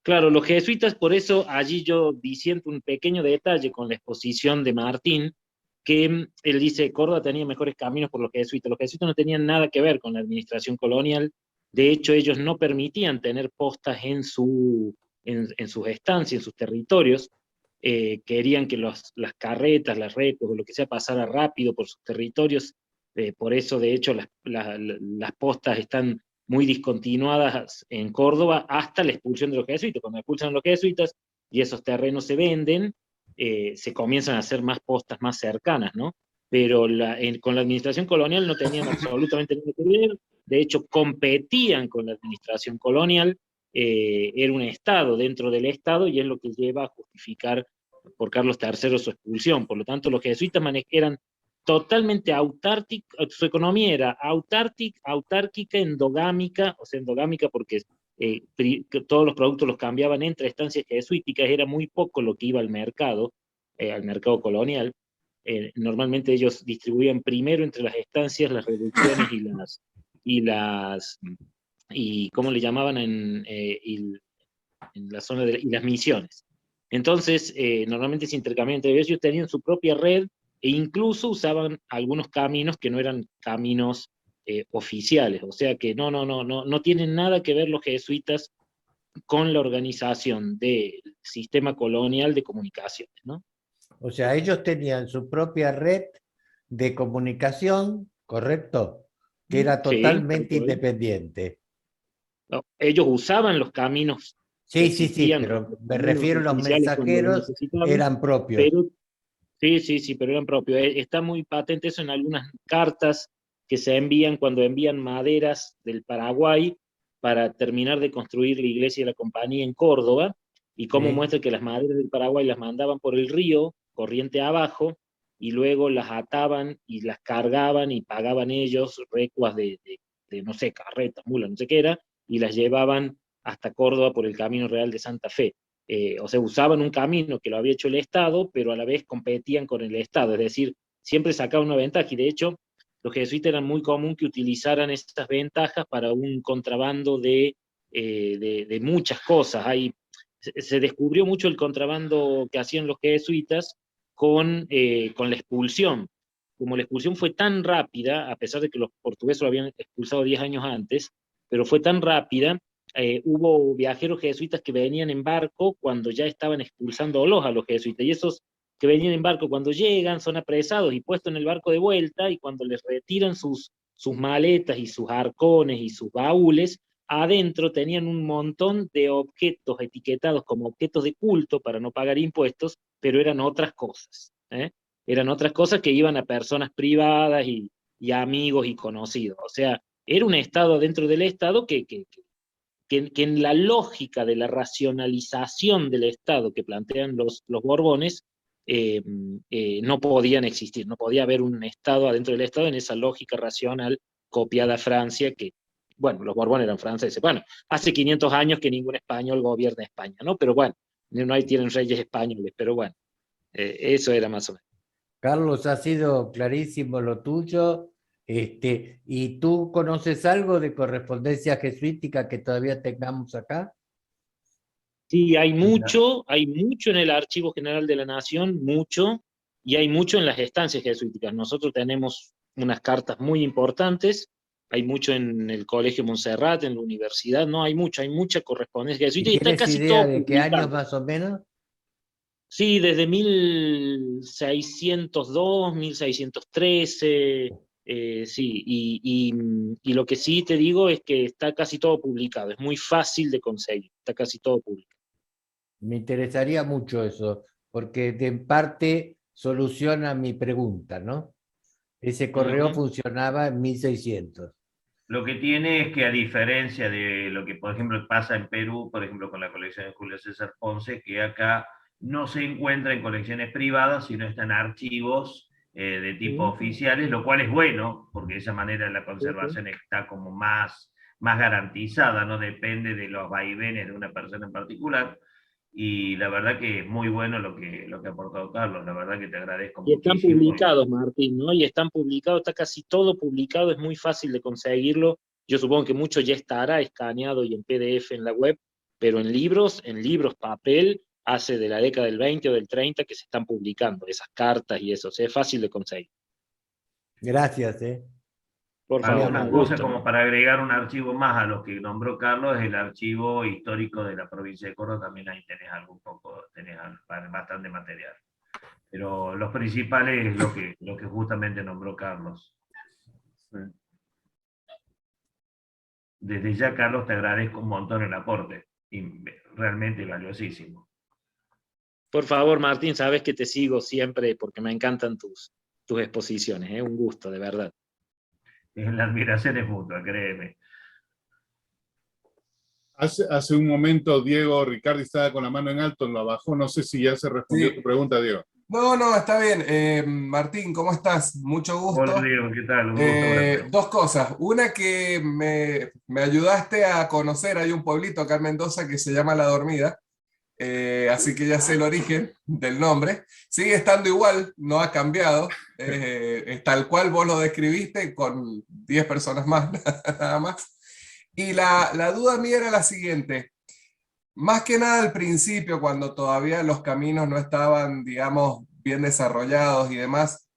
Claro, los jesuitas, por eso allí yo diciendo un pequeño detalle con la exposición de Martín, que él dice, Córdoba tenía mejores caminos por los jesuitas. Los jesuitas no tenían nada que ver con la administración colonial, de hecho ellos no permitían tener postas en sus estancias, en sus territorios, querían que las carretas, las repos o lo que sea pasara rápido por sus territorios, por eso de hecho las postas están muy discontinuadas en Córdoba hasta la expulsión de los jesuitas. Cuando expulsan a los jesuitas y esos terrenos se venden, se comienzan a hacer más postas más cercanas, ¿no? Pero con la administración colonial no tenían absolutamente nada que ver, de hecho competían con la administración colonial, era un Estado dentro del Estado y es lo que lleva a justificar por Carlos III su expulsión. Por lo tanto, los jesuitas eran totalmente autárquica, su economía era autárquica, endogámica, o sea, endogámica porque todos los productos los cambiaban entre estancias jesuíticas, era muy poco lo que iba al mercado colonial. Normalmente ellos distribuían primero entre las estancias las reducciones y ¿cómo le llamaban en la zona y las misiones? Entonces, normalmente se intercambiaban entre ellos tenían su propia red e incluso usaban algunos caminos que no eran caminos oficiales, o sea que no tienen nada que ver los jesuitas con la organización del sistema colonial de comunicaciones, ¿no? O sea, ellos tenían su propia red de comunicación, ¿correcto? Que era Sí, totalmente tal cual. independiente. No, ellos usaban los caminos que Sí, sí, sí, existían, pero los me caminos refiero a los oficiales cuando lo mensajeros, necesitaban, eran propios. pero sí, pero eran propios. Está muy patente eso en algunas cartas que se envían cuando envían maderas del Paraguay para terminar de construir la iglesia de la compañía en Córdoba, y cómo Sí. muestra que las maderas del Paraguay las mandaban por el río, corriente abajo, y luego las ataban y las cargaban y pagaban ellos recuas de no sé, carretas, mulas, no sé qué era, y las llevaban hasta Córdoba por el Camino Real de Santa Fe. O sea, usaban un camino que lo había hecho el Estado, pero a la vez competían con el Estado, es decir, siempre sacaban una ventaja, y de hecho, los jesuitas eran muy común que utilizaran estas ventajas para un contrabando de muchas cosas. Se descubrió mucho el contrabando que hacían los jesuitas con la expulsión. Como la expulsión fue tan rápida, a pesar de que los portugueses lo habían expulsado 10 años antes, pero fue tan rápida, hubo viajeros jesuitas que venían en barco cuando ya estaban expulsándolos a los jesuitas, y esos que venían en barco cuando llegan son apresados y puestos en el barco de vuelta, y cuando les retiran sus maletas y sus arcones y sus baúles, adentro tenían un montón de objetos etiquetados como objetos de culto para no pagar impuestos, pero eran otras cosas, ¿eh? Eran otras cosas que iban a personas privadas y amigos y conocidos. O sea, era un Estado dentro del Estado que en la lógica de la racionalización del Estado que plantean los Borbones, no podían existir, no podía haber un Estado adentro del Estado en esa lógica racional copiada a Francia, que, bueno, los Borbones eran franceses. Bueno, hace 500 años que ningún español gobierna España, ¿no? Pero bueno, no hay, tienen reyes españoles, pero bueno, eso era más o menos. Carlos, ha sido clarísimo lo tuyo. ¿Y tú conoces algo de correspondencia jesuítica que todavía tengamos acá? Sí, No. hay mucho en el Archivo General de la Nación, mucho, y hay mucho en las estancias jesuíticas. Nosotros tenemos unas cartas muy importantes, hay mucho en el Colegio Montserrat, en la universidad, no, hay mucha correspondencia ¿Y jesuítica, y está tienes casi idea todo de qué años publicado. más o menos? Sí, desde 1602, 1613, sí, y lo que sí te digo es que está casi todo publicado, es muy fácil de conseguir, está casi todo publicado. Me interesaría mucho eso, porque en parte soluciona mi pregunta, ¿no? Ese correo Ujú. funcionaba en 1600. Lo que tiene es que, a diferencia de lo que, por ejemplo, pasa en Perú, por ejemplo, con la colección de Julio César Ponce, que acá no se encuentra en colecciones privadas, sino está en archivos de tipo Sí, oficiales, lo cual es bueno, porque de esa manera la sí, sí. conservación está como más garantizada, no depende de los vaivenes de una persona en particular. Y la verdad que es muy bueno lo que ha aportado Carlos, la verdad que te agradezco Y están muchísimo. publicados, Martín, ¿no? Y están publicados, está casi todo publicado, es muy fácil de conseguirlo. Yo supongo que mucho ya estará escaneado y en PDF en la web, pero en libros papel, hace de la década del 20 o del 30 que se están publicando esas cartas y eso, o sea, es fácil de conseguir. Gracias, Por muy favor, un Alguna amable. cosa gusto, como ¿no? para agregar un archivo más a los que nombró Carlos, el archivo histórico de la provincia de Córdoba, también ahí tenés bastante material. Pero los principales es lo que justamente nombró Carlos. Desde ya, Carlos, te agradezco un montón el aporte, y realmente valiosísimo. Por favor, Martín, sabes que te sigo siempre porque me encantan tus exposiciones, ¿eh? Un gusto, de verdad. La admiración es mutua, créeme. Hace un momento Diego Ricardi estaba con la mano en alto, lo bajó, no sé si ya se respondió tu Sí, pregunta, Diego. no, está bien. Martín, ¿cómo estás? Mucho Hola, gusto. Diego, ¿qué tal? Un gusto verte. Dos cosas. Una, que me ayudaste a conocer, hay un pueblito acá en Mendoza que se llama La Dormida, así que ya sé el origen del nombre. Sigue estando igual, no ha cambiado, es tal cual vos lo describiste, con 10 personas más, nada más. Y la duda mía era la siguiente. Más que nada al principio, cuando todavía los caminos no estaban, digamos, bien desarrollados y demás,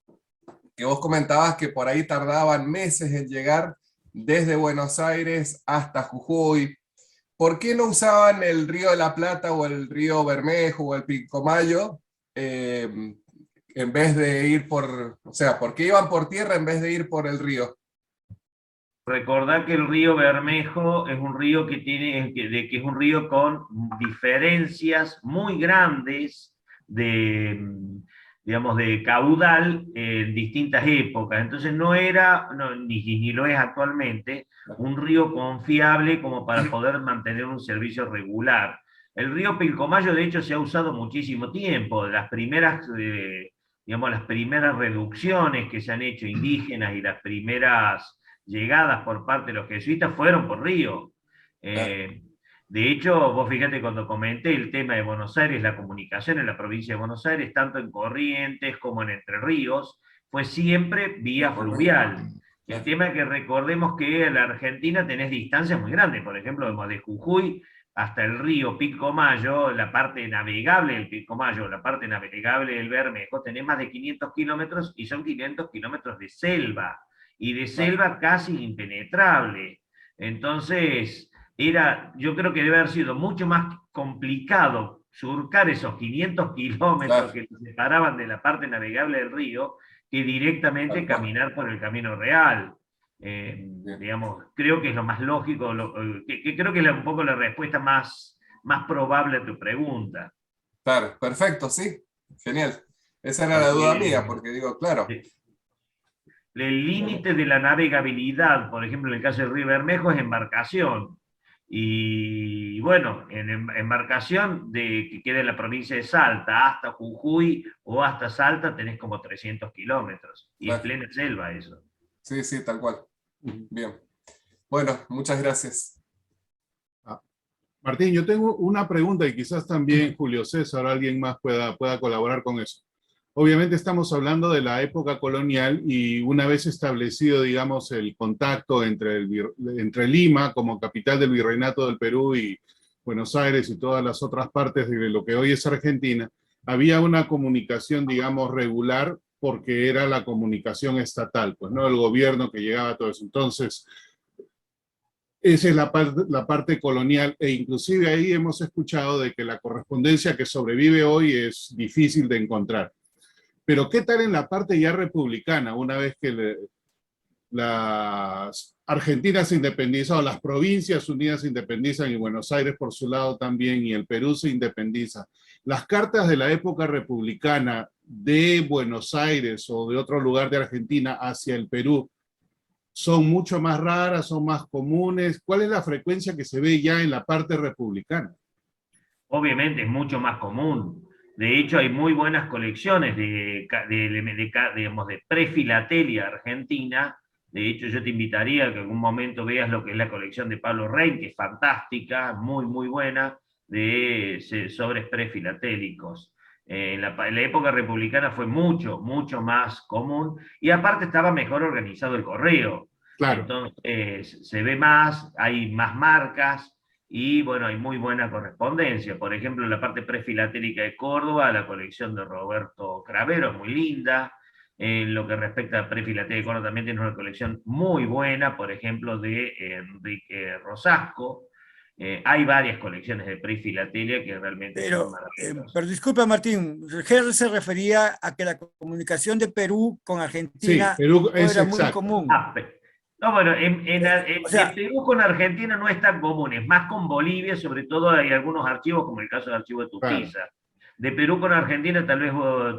que vos comentabas que por ahí tardaban meses en llegar desde Buenos Aires hasta Jujuy. ¿Por qué no usaban el río de la Plata o el río Bermejo o el Pilcomayo en vez de ir o sea, por qué iban por tierra en vez de ir por el río? Recordá que el río Bermejo es un río que es un río con diferencias muy grandes digamos, de caudal en distintas épocas. Entonces no era, ni lo es actualmente, un río confiable como para poder mantener un servicio regular. El río Pilcomayo, de hecho, se ha usado muchísimo tiempo. Digamos, las primeras reducciones que se han hecho indígenas y las primeras llegadas por parte de los jesuitas fueron por río. De hecho, vos fíjate cuando comenté el tema de Buenos Aires, la comunicación en la provincia de Buenos Aires, tanto en Corrientes como en Entre Ríos, fue siempre vía fluvial. El tema es que recordemos que en la Argentina tenés distancias muy grandes, por ejemplo, de Jujuy hasta el río Pilcomayo, la parte navegable del Pilcomayo, la parte navegable del Bermejo, tenés más de 500 kilómetros y son 500 kilómetros de selva, y de selva casi impenetrable. Entonces, yo creo que debe haber sido mucho más complicado surcar esos 500 kilómetros que nos separaban de la parte navegable del río, que directamente caminar por el camino real. Digamos, creo que es lo más lógico, que creo que es un poco la respuesta más probable a tu pregunta. Claro, perfecto, sí, genial. Esa era la duda mía, porque digo, claro. El límite de la navegabilidad, por ejemplo, en el caso del río Bermejo, es embarcación. Y bueno, en embarcación que queda en la provincia de Salta hasta Jujuy o hasta Salta tenés como 300 kilómetros. Y es plena selva eso. Sí, sí, tal cual. Bien. Bueno, muchas gracias. Martín, yo tengo una pregunta y quizás también Julio César o alguien más pueda colaborar con eso. Obviamente estamos hablando de la época colonial y una vez establecido, digamos, el contacto entre Lima como capital del Virreinato del Perú y Buenos Aires y todas las otras partes de lo que hoy es Argentina, había una comunicación, digamos, regular porque era la comunicación estatal, pues, ¿no? El gobierno que llegaba a todo eso. Entonces, esa es la parte colonial e inclusive ahí hemos escuchado de que la correspondencia que sobrevive hoy es difícil de encontrar. Pero ¿qué tal en la parte ya republicana? Una vez que las Argentinas se independizan, o las provincias unidas se independizan, y Buenos Aires por su lado también, y el Perú se independiza. Las cartas de la época republicana de Buenos Aires o de otro lugar de Argentina hacia el Perú, ¿son mucho más raras, son más comunes? ¿Cuál es la frecuencia que se ve ya en la parte republicana? Obviamente es mucho más común. De hecho, hay muy buenas colecciones digamos, de pre-filatelia argentina. De hecho, yo te invitaría a que en algún momento veas lo que es la colección de Pablo Rein, que es fantástica, muy, muy buena, de sobres pre-filatélicos. En la época republicana fue mucho, mucho más común, y aparte estaba mejor organizado el correo. Claro. Entonces, se ve más, hay más marcas, y bueno, hay muy buena correspondencia. Por ejemplo, en la parte prefilatélica de Córdoba, la colección de Roberto Cravero es muy linda. En lo que respecta a prefilatélica de Córdoba, también tiene una colección muy buena, por ejemplo, de Enrique Rosasco. Hay varias colecciones de prefilatelia que realmente son maravillosas. Pero disculpa, Martín, Ger se refería a que la comunicación de Perú con Argentina sí, Perú es era muy exacto. común. No, bueno, o sea, Perú con Argentina no es tan común, es más con Bolivia, sobre todo hay algunos archivos, como el caso del archivo de Tupiza. Claro. De Perú con Argentina, tal vez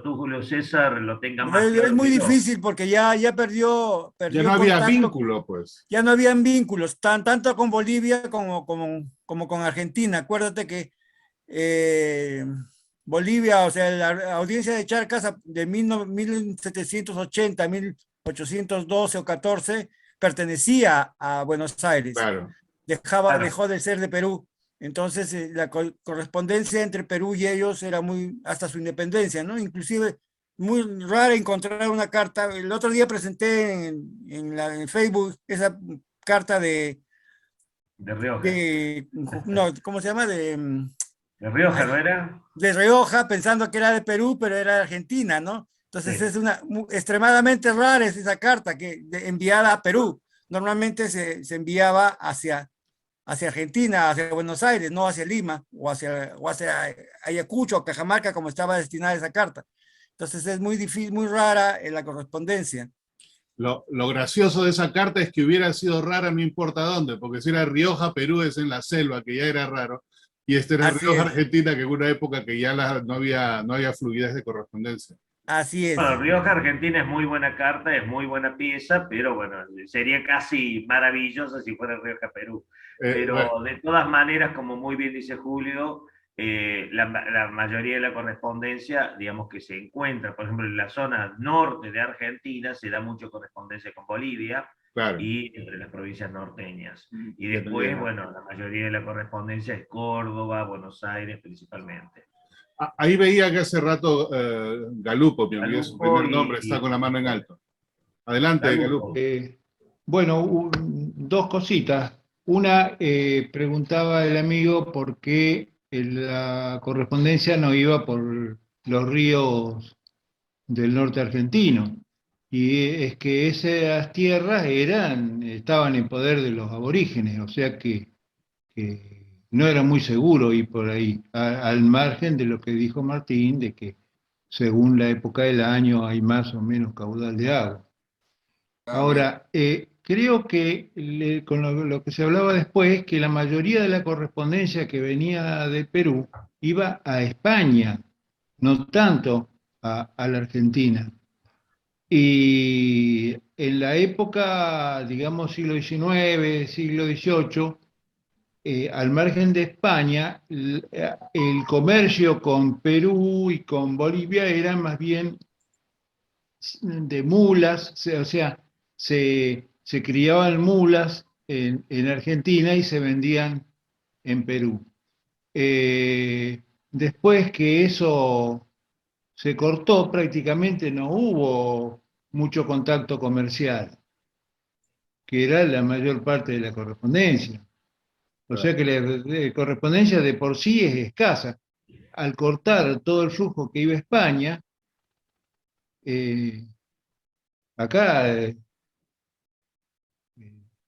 tú, Julio César, lo tengas más claro. Es muy difícil porque ya perdió ya no había vínculo, pues. Ya no habían vínculos, tanto con Bolivia como con Argentina. Acuérdate que Bolivia, o sea, la audiencia de Charcas de 1780, 1812 o 14, pertenecía a Buenos Aires. Claro. Dejó de ser de Perú. Entonces, la correspondencia entre Perú y ellos era hasta su independencia, ¿no? Inclusive, muy raro encontrar una carta. El otro día presenté en Facebook esa carta de Rioja. No, ¿cómo se llama? ¿De Rioja no era? De Rioja, pensando que era de Perú, pero era de Argentina, ¿no? Entonces Sí. es extremadamente rara esa carta enviada a Perú. Normalmente se enviaba hacia Argentina, hacia Buenos Aires, no hacia Lima o hacia Ayacucho o Cajamarca, como estaba destinada esa carta. Entonces es muy difícil, muy rara en la correspondencia. Lo gracioso de esa carta es que hubiera sido rara no importa dónde, porque si era Rioja, Perú es en la selva, que ya era raro, y este era Así Rioja, es, Argentina, que en una época que ya no había fluidez de correspondencia. así Bueno, es. Rioja, Argentina es muy buena carta, es muy buena pieza, pero bueno, sería casi maravilloso si fuera Rioja, Perú. Bueno, Pero de todas maneras, como muy bien dice Julio, la mayoría de la correspondencia, digamos que se encuentra, por ejemplo, en la zona norte de Argentina se da mucha correspondencia con Bolivia claro. y entre las provincias norteñas. Y Ya te digo. después, bueno, la mayoría de la correspondencia es Córdoba, Buenos Aires principalmente. Ahí veía que hace rato Galupo, me olvidé su Galupo primer nombre, está con la mano en alto. Adelante, Galupo. Galupo. Bueno, dos cositas. Una, preguntaba el amigo por qué la correspondencia no iba por los ríos del norte argentino. Y es que esas tierras estaban en poder de los aborígenes, o sea que no era muy seguro ir por ahí, al margen de lo que dijo Martín, de que según la época del año hay más o menos caudal de agua. Ah, bien. Ahora, creo que con lo que se hablaba después, que la mayoría de la correspondencia que venía de Perú iba a España, no tanto a la Argentina. Y en la época, digamos, siglo XIX, siglo XVIII, al margen de España, el comercio con Perú y con Bolivia era más bien de mulas, o sea, se criaban mulas en Argentina y se vendían en Perú. Después que eso se cortó, prácticamente no hubo mucho contacto comercial, que era la mayor parte de la correspondencia. O sea que la correspondencia de por sí es escasa. Al cortar todo el flujo que iba a España, acá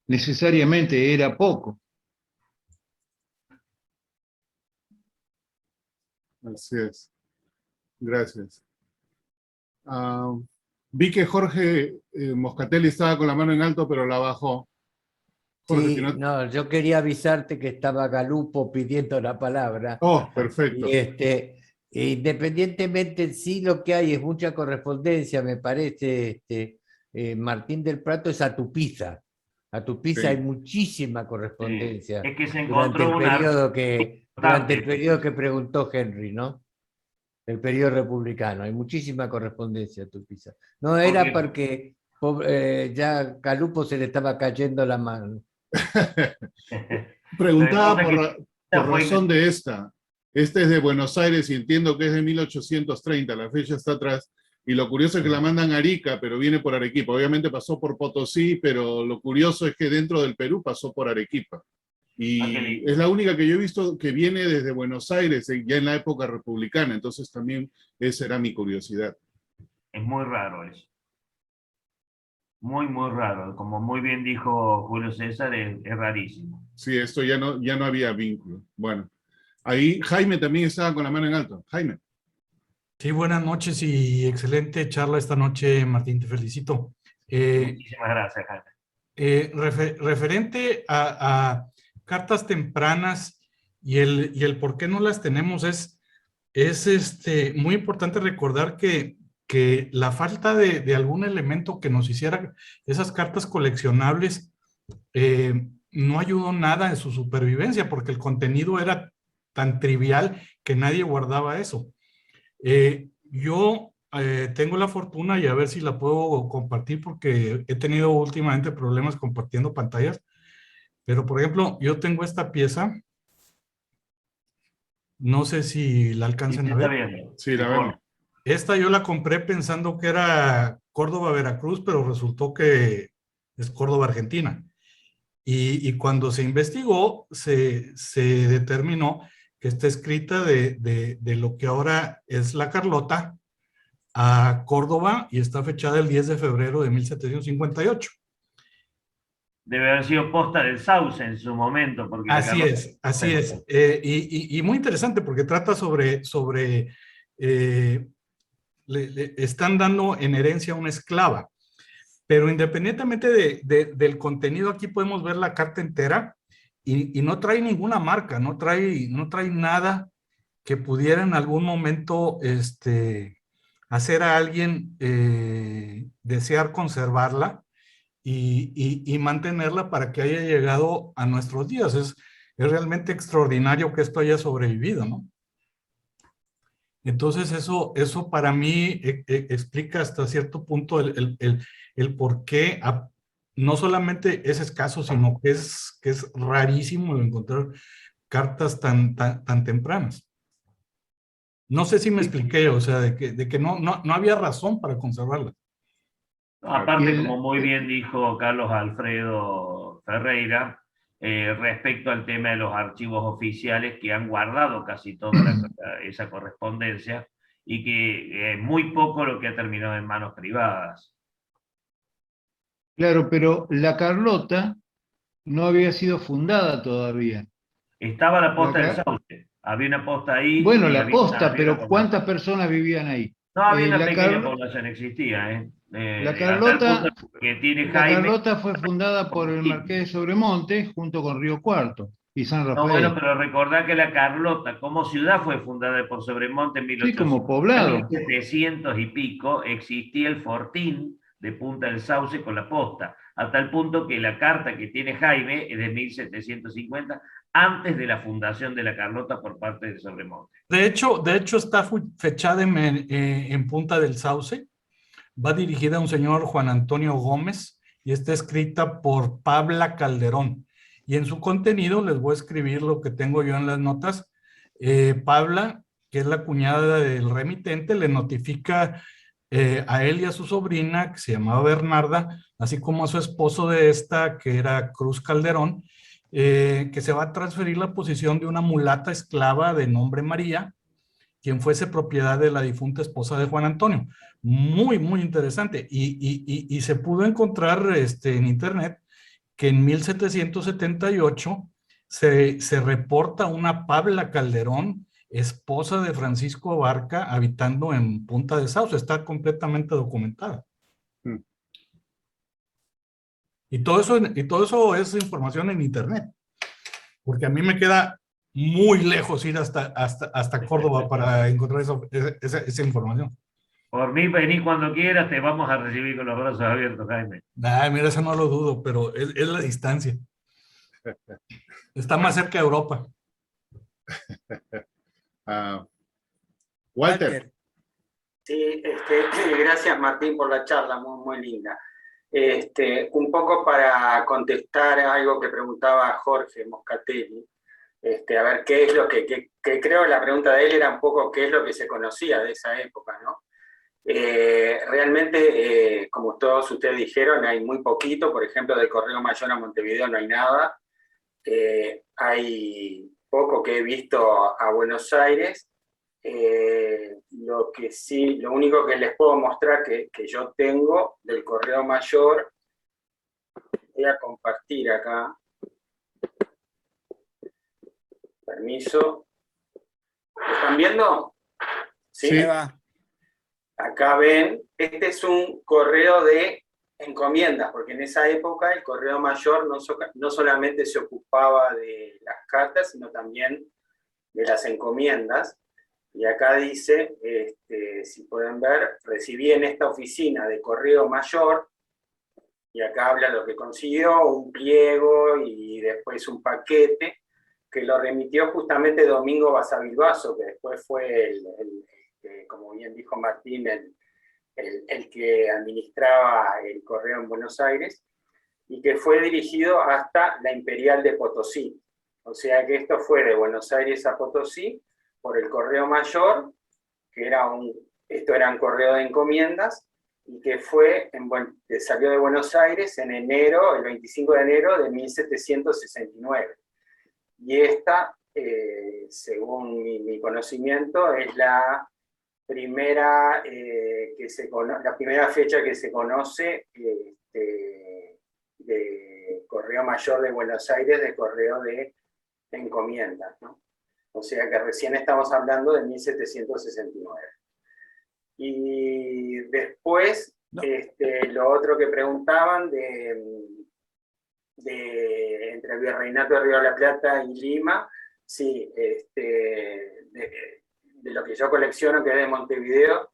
necesariamente era poco. Así es. Gracias. Vi que Jorge Moscatelli estaba con la mano en alto, pero la bajó. Jorge, si Sí, no... no, yo quería avisarte que estaba Galupo pidiendo la palabra. Oh, Y perfecto. independientemente, sí lo que hay es mucha correspondencia, me parece, Martín Delprato es a Tupiza. A Tupiza hay Sí. muchísima correspondencia Es que se durante encontró un archivo durante el importante. periodo que preguntó Henry, ¿no? El periodo republicano, hay muchísima correspondencia a Tupiza. No era Porque porque ya Galupo se le estaba cayendo la mano. lo que Preguntaba pasa es que por razón de esta. Este es de Buenos Aires y entiendo que es de 1830, la fecha está atrás. Y lo curioso es que la mandan a Arica, pero viene por Arequipa. Obviamente pasó por Potosí, pero lo curioso es que dentro del Perú pasó por Arequipa. qué Y es lindo. la única que yo he visto que viene desde Buenos Aires, ya en la época republicana. Entonces también esa era mi curiosidad. Es muy raro eso. Muy, muy raro. Como muy bien dijo Julio César, es rarísimo. Sí, esto ya no había vínculo. Bueno, ahí Jaime también estaba con la mano en alto. Jaime. Sí, buenas noches y excelente charla esta noche, Martín, te felicito. Muchísimas gracias, Jaime. Referente a cartas tempranas y el por qué no las tenemos, es muy importante recordar que la falta de algún elemento que nos hiciera esas cartas coleccionables no ayudó nada en su supervivencia, porque el contenido era tan trivial que nadie guardaba eso. Yo tengo la fortuna, y a ver si la puedo compartir, porque he tenido últimamente problemas compartiendo pantallas, pero por ejemplo, yo tengo esta pieza, no sé si la Sí, alcancen se a está ver. viendo. Sí, la vemos. Esta yo la compré pensando que era Córdoba, Veracruz, pero resultó que es Córdoba, Argentina. Y cuando se investigó, se determinó que está escrita de lo que ahora es la Carlota, a Córdoba y está fechada el 10 de febrero de 1758. Debe haber sido posta del Sauce en su momento, porque la Así Carlota es, así es. Y muy interesante porque trata sobre le están dando en herencia a una esclava. Pero independientemente del contenido, aquí podemos ver la carta entera y no trae ninguna marca, no trae nada que pudiera en algún momento hacer a alguien desear conservarla y mantenerla para que haya llegado a nuestros días. Es realmente extraordinario que esto haya sobrevivido, ¿no? Entonces eso para mí explica hasta cierto punto el por qué no solamente es escaso, sino que es rarísimo encontrar cartas tan tempranas. No sé si me expliqué, o sea, de que no había razón para conservarlas. Aparte, como muy bien dijo Carlos Alfredo Ferreira, respecto al tema de los archivos oficiales que han guardado casi toda esa correspondencia y que muy poco lo que ha terminado en manos privadas. Claro, pero la Carlota no había sido fundada todavía. Estaba la posta del Sauce, había una posta ahí Bueno, y la había posta, una pero población. ¿cuántas personas vivían ahí? No, había una La, pequeña Car- población, existía, la hasta el punto Carlota, que tiene la Jaime. Carlota fue fundada por el Marqués de Sobremonte junto con Río Cuarto y San No, bueno, Rafael. pero recordá que la Carlota como ciudad fue fundada por Sobremonte en Sí, 1800. como En poblado. 1700 y pico existía el fortín de Punta del Sauce con la posta, hasta el punto que la carta que tiene Jaime es de 1750, antes de la fundación de la Carlota por parte de Sobremonte. De hecho está fechada en Punta del Sauce. Va dirigida a un señor Juan Antonio Gómez y está escrita por Pabla Calderón. Y en su contenido les voy a escribir lo que tengo yo en las notas. Pabla, que es la cuñada del remitente, le notifica a él y a su sobrina, que se llamaba Bernarda, así como a su esposo de esta, que era Cruz Calderón, que se va a transferir la posición de una mulata esclava de nombre María, quien fuese propiedad de la difunta esposa de Juan Antonio. Muy, muy interesante. Y se pudo encontrar en internet que en 1778 se reporta una Pabla Calderón, esposa de Francisco Abarca, habitando en Punta de Sauce. Está completamente documentada. Y todo eso es información en internet. Porque a mí me queda muy lejos ir hasta Córdoba para encontrar esa información. Por mí, vení cuando quieras, te vamos a recibir con los brazos abiertos, Jaime. Nah, mira, eso no lo dudo, pero es la distancia. Está más cerca de Europa. Walter. Sí, gracias Martín por la charla, muy, muy linda. Un poco para contestar algo que preguntaba Jorge Moscatelli, a ver qué es lo que creo la pregunta de él era un poco qué es lo que se conocía de esa época, ¿no? Realmente, como todos ustedes dijeron, hay muy poquito. Por ejemplo, del Correo Mayor a Montevideo no hay nada. Hay poco que he visto a Buenos Aires. Lo único que les puedo mostrar que yo tengo del Correo Mayor, voy a compartir acá. Permiso. ¿Lo están viendo? Sí. Acá ven, este es un correo de encomiendas, porque en esa época el Correo Mayor no solamente se ocupaba de las cartas, sino también de las encomiendas. Y acá dice, si pueden ver, recibí en esta oficina de Correo Mayor, y acá habla lo que consiguió, un pliego y después un paquete, que lo remitió justamente Domingo Basavilbaso, que después fue como bien dijo Martín, el que administraba el correo en Buenos Aires, y que fue dirigido hasta la Imperial de Potosí. O sea que esto fue de Buenos Aires a Potosí por el Correo Mayor, que esto era un correo de encomiendas, y que salió de Buenos Aires en enero, el 25 de enero de 1769. Y esta, según mi conocimiento, es la primera, la primera fecha que se conoce de correo mayor de Buenos Aires, de correo de encomiendas, ¿no? O sea que recién estamos hablando de 1769. Y después, lo otro que preguntaban entre el Virreinato de Río de la Plata y Lima, sí, de lo que yo colecciono, que es de Montevideo,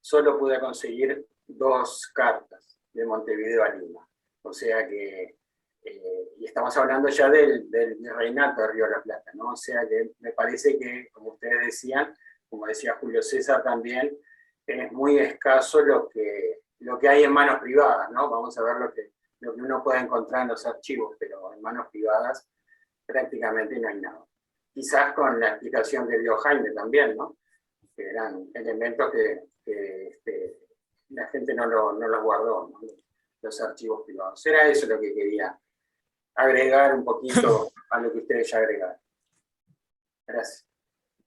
solo pude conseguir 2 cartas de Montevideo a Lima. O sea que, y estamos hablando ya del Virreinato de Río de la Plata, ¿no? O sea que me parece que, como ustedes decían, como decía Julio César también, es muy escaso lo que hay en manos privadas, ¿no? Vamos a ver lo que uno puede encontrar en los archivos, pero en manos privadas prácticamente no hay nada. Quizás con la explicación que dio Jaime también, ¿no? Que eran elementos que la gente no los guardó, ¿no? Los archivos privados. Era eso lo que quería agregar un poquito a lo que ustedes ya agregaron. Gracias.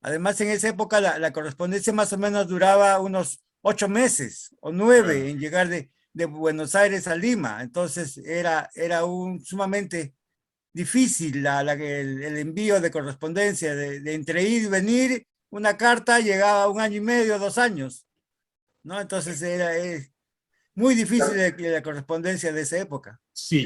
Además, en esa época la correspondencia más o menos duraba unos 8 meses o 9 en llegar de Buenos Aires a Lima. Entonces era sumamente difícil el envío de correspondencia, de entre ir y venir. Una carta llegaba 1 año y medio, 2 años, ¿no? Entonces era muy difícil la correspondencia de esa época. Sí,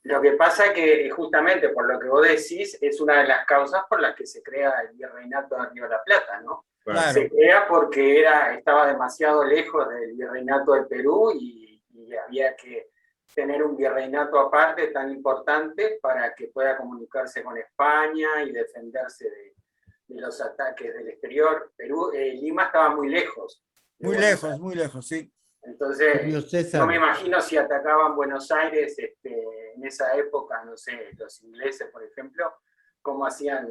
lo que pasa que justamente por lo que vos decís es una de las causas por las que se crea el Virreinato de Río de la Plata, ¿no? Claro. Se crea porque estaba demasiado lejos del Virreinato del Perú y había que tener un virreinato aparte tan importante para que pueda comunicarse con España y defenderse de los ataques del exterior. Lima estaba muy lejos. Muy lejos, sí. Entonces, no me imagino si atacaban Buenos Aires en esa época, no sé, los ingleses, por ejemplo, cómo hacían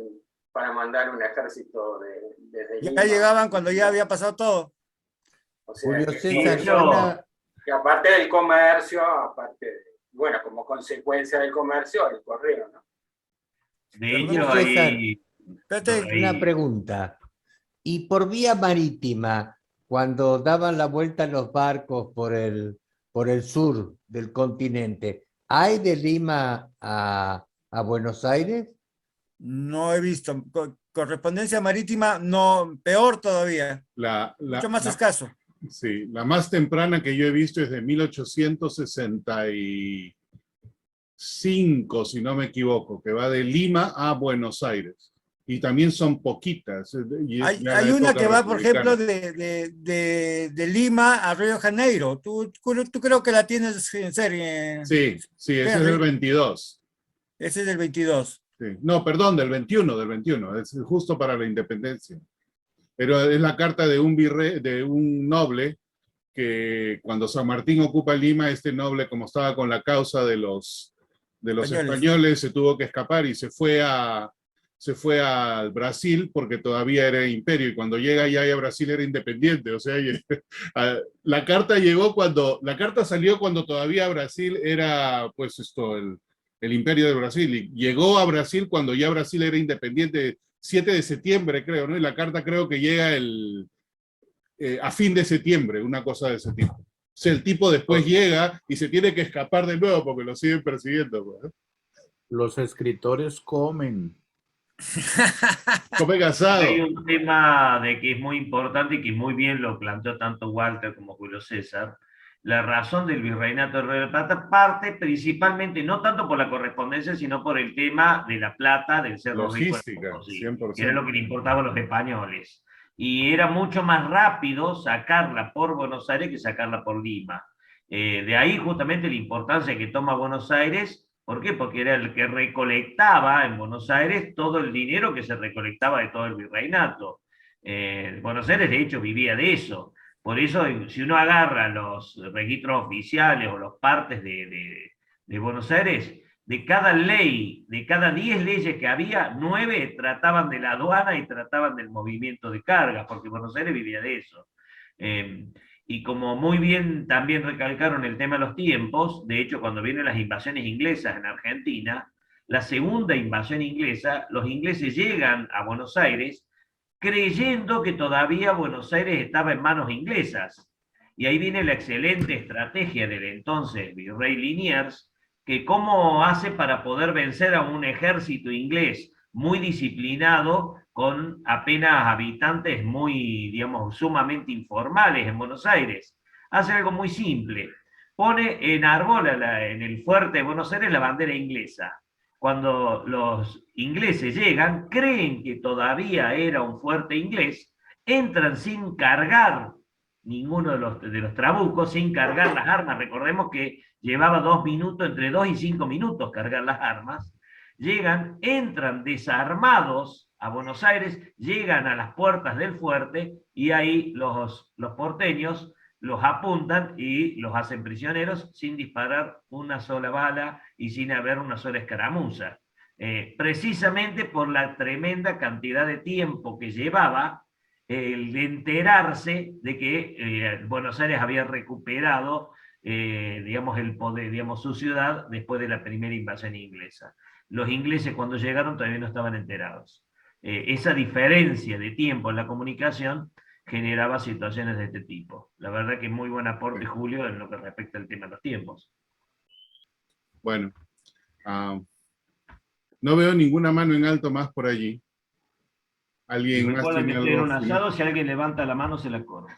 para mandar un ejército desde Lima. Ya llegaban cuando ya había pasado todo. O sea, Julio César, y aparte del comercio, bueno, como consecuencia del comercio, el correo, ¿no? De hecho, Julio César, Espérate, una pregunta. ¿Y por vía marítima, cuando daban la vuelta los barcos por el sur del continente, hay de Lima a Buenos Aires? no he visto. Correspondencia marítima, no, peor todavía. Mucho más escaso. Sí, la más temprana que yo he visto es de 1865, si no me equivoco, que va de Lima a Buenos Aires. Y también son poquitas. Hay una que va, por ejemplo, de Lima a Río de Janeiro. Tú creo que la tienes en serie. Sí, ese es del 22. Ese es del 22. Sí. No, perdón, del 21, es justo para la independencia. Pero es la carta de un noble que cuando San Martín ocupa Lima, este noble, como estaba con la causa de los españoles, se tuvo que escapar y se fue al Brasil porque todavía era imperio, y cuando llega ya a Brasil era independiente. O sea, la carta salió cuando todavía Brasil era pues el imperio de Brasil, y llegó a Brasil cuando ya Brasil era independiente, 7 de septiembre creo, ¿no? Y la carta creo que llega a fin de septiembre, una cosa de ese tipo. O sea, el tipo después llega y se tiene que escapar de nuevo porque lo siguen persiguiendo, ¿no? Los escritores comen. Come asado. Hay un tema de que es muy importante y que muy bien lo planteó tanto Walter como Julio César. La razón del Virreinato de Río de la Plata parte principalmente, no tanto por la correspondencia, sino por el tema de la plata, del cerro logística, rico, 100%. que era lo que le importaba a los españoles. Y era mucho más rápido sacarla por Buenos Aires que sacarla por Lima. De ahí justamente la importancia que toma Buenos Aires. ¿Por qué? Porque era el que recolectaba en Buenos Aires todo el dinero que se recolectaba de todo el virreinato. Buenos Aires, de hecho, vivía de eso. Por eso, si uno agarra los registros oficiales o los partes de Buenos Aires, de cada ley, de cada 10 leyes que había, 9 trataban de la aduana y trataban del movimiento de cargas, porque Buenos Aires vivía de eso. Y como muy bien también recalcaron el tema de los tiempos, de hecho cuando vienen las invasiones inglesas en Argentina, la segunda invasión inglesa, los ingleses llegan a Buenos Aires creyendo que todavía Buenos Aires estaba en manos inglesas. Y ahí viene la excelente estrategia del entonces virrey Liniers, que cómo hace para poder vencer a un ejército inglés muy disciplinado, con apenas habitantes muy, digamos, sumamente informales en Buenos Aires. Hace algo muy simple. Enarbola en el fuerte de Buenos Aires la bandera inglesa. Cuando los ingleses llegan, creen que todavía era un fuerte inglés, entran sin cargar ninguno de los trabucos, sin cargar las armas. Recordemos que llevaba 2 minutos, entre 2 y 5 minutos cargar las armas. Llegan, entran desarmados a Buenos Aires, llegan a las puertas del fuerte y ahí los porteños los apuntan y los hacen prisioneros sin disparar una sola bala y sin haber una sola escaramuza. Precisamente por la tremenda cantidad de tiempo que llevaba el de enterarse de que Buenos Aires había recuperado digamos, el poder, digamos, su ciudad después de la primera invasión inglesa. Los ingleses cuando llegaron todavía no estaban enterados. Esa diferencia de tiempo en la comunicación generaba situaciones de este tipo. La verdad que muy buen aporte, Julio, en lo que respecta al tema de los tiempos. Bueno, no veo ninguna mano en alto más por allí. ¿Alguien más tiene algo? En un asado, si alguien levanta la mano, se la corre.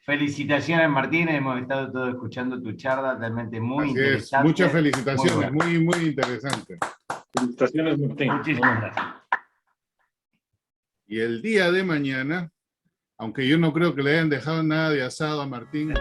Felicitaciones, Martín. Hemos estado todos escuchando tu charla, realmente muy Así interesante. es. Muchas felicitaciones, muy interesante. Felicitaciones, Martín. Muchísimas gracias. Y el día de mañana, aunque yo no creo que le hayan dejado nada de asado a Martín,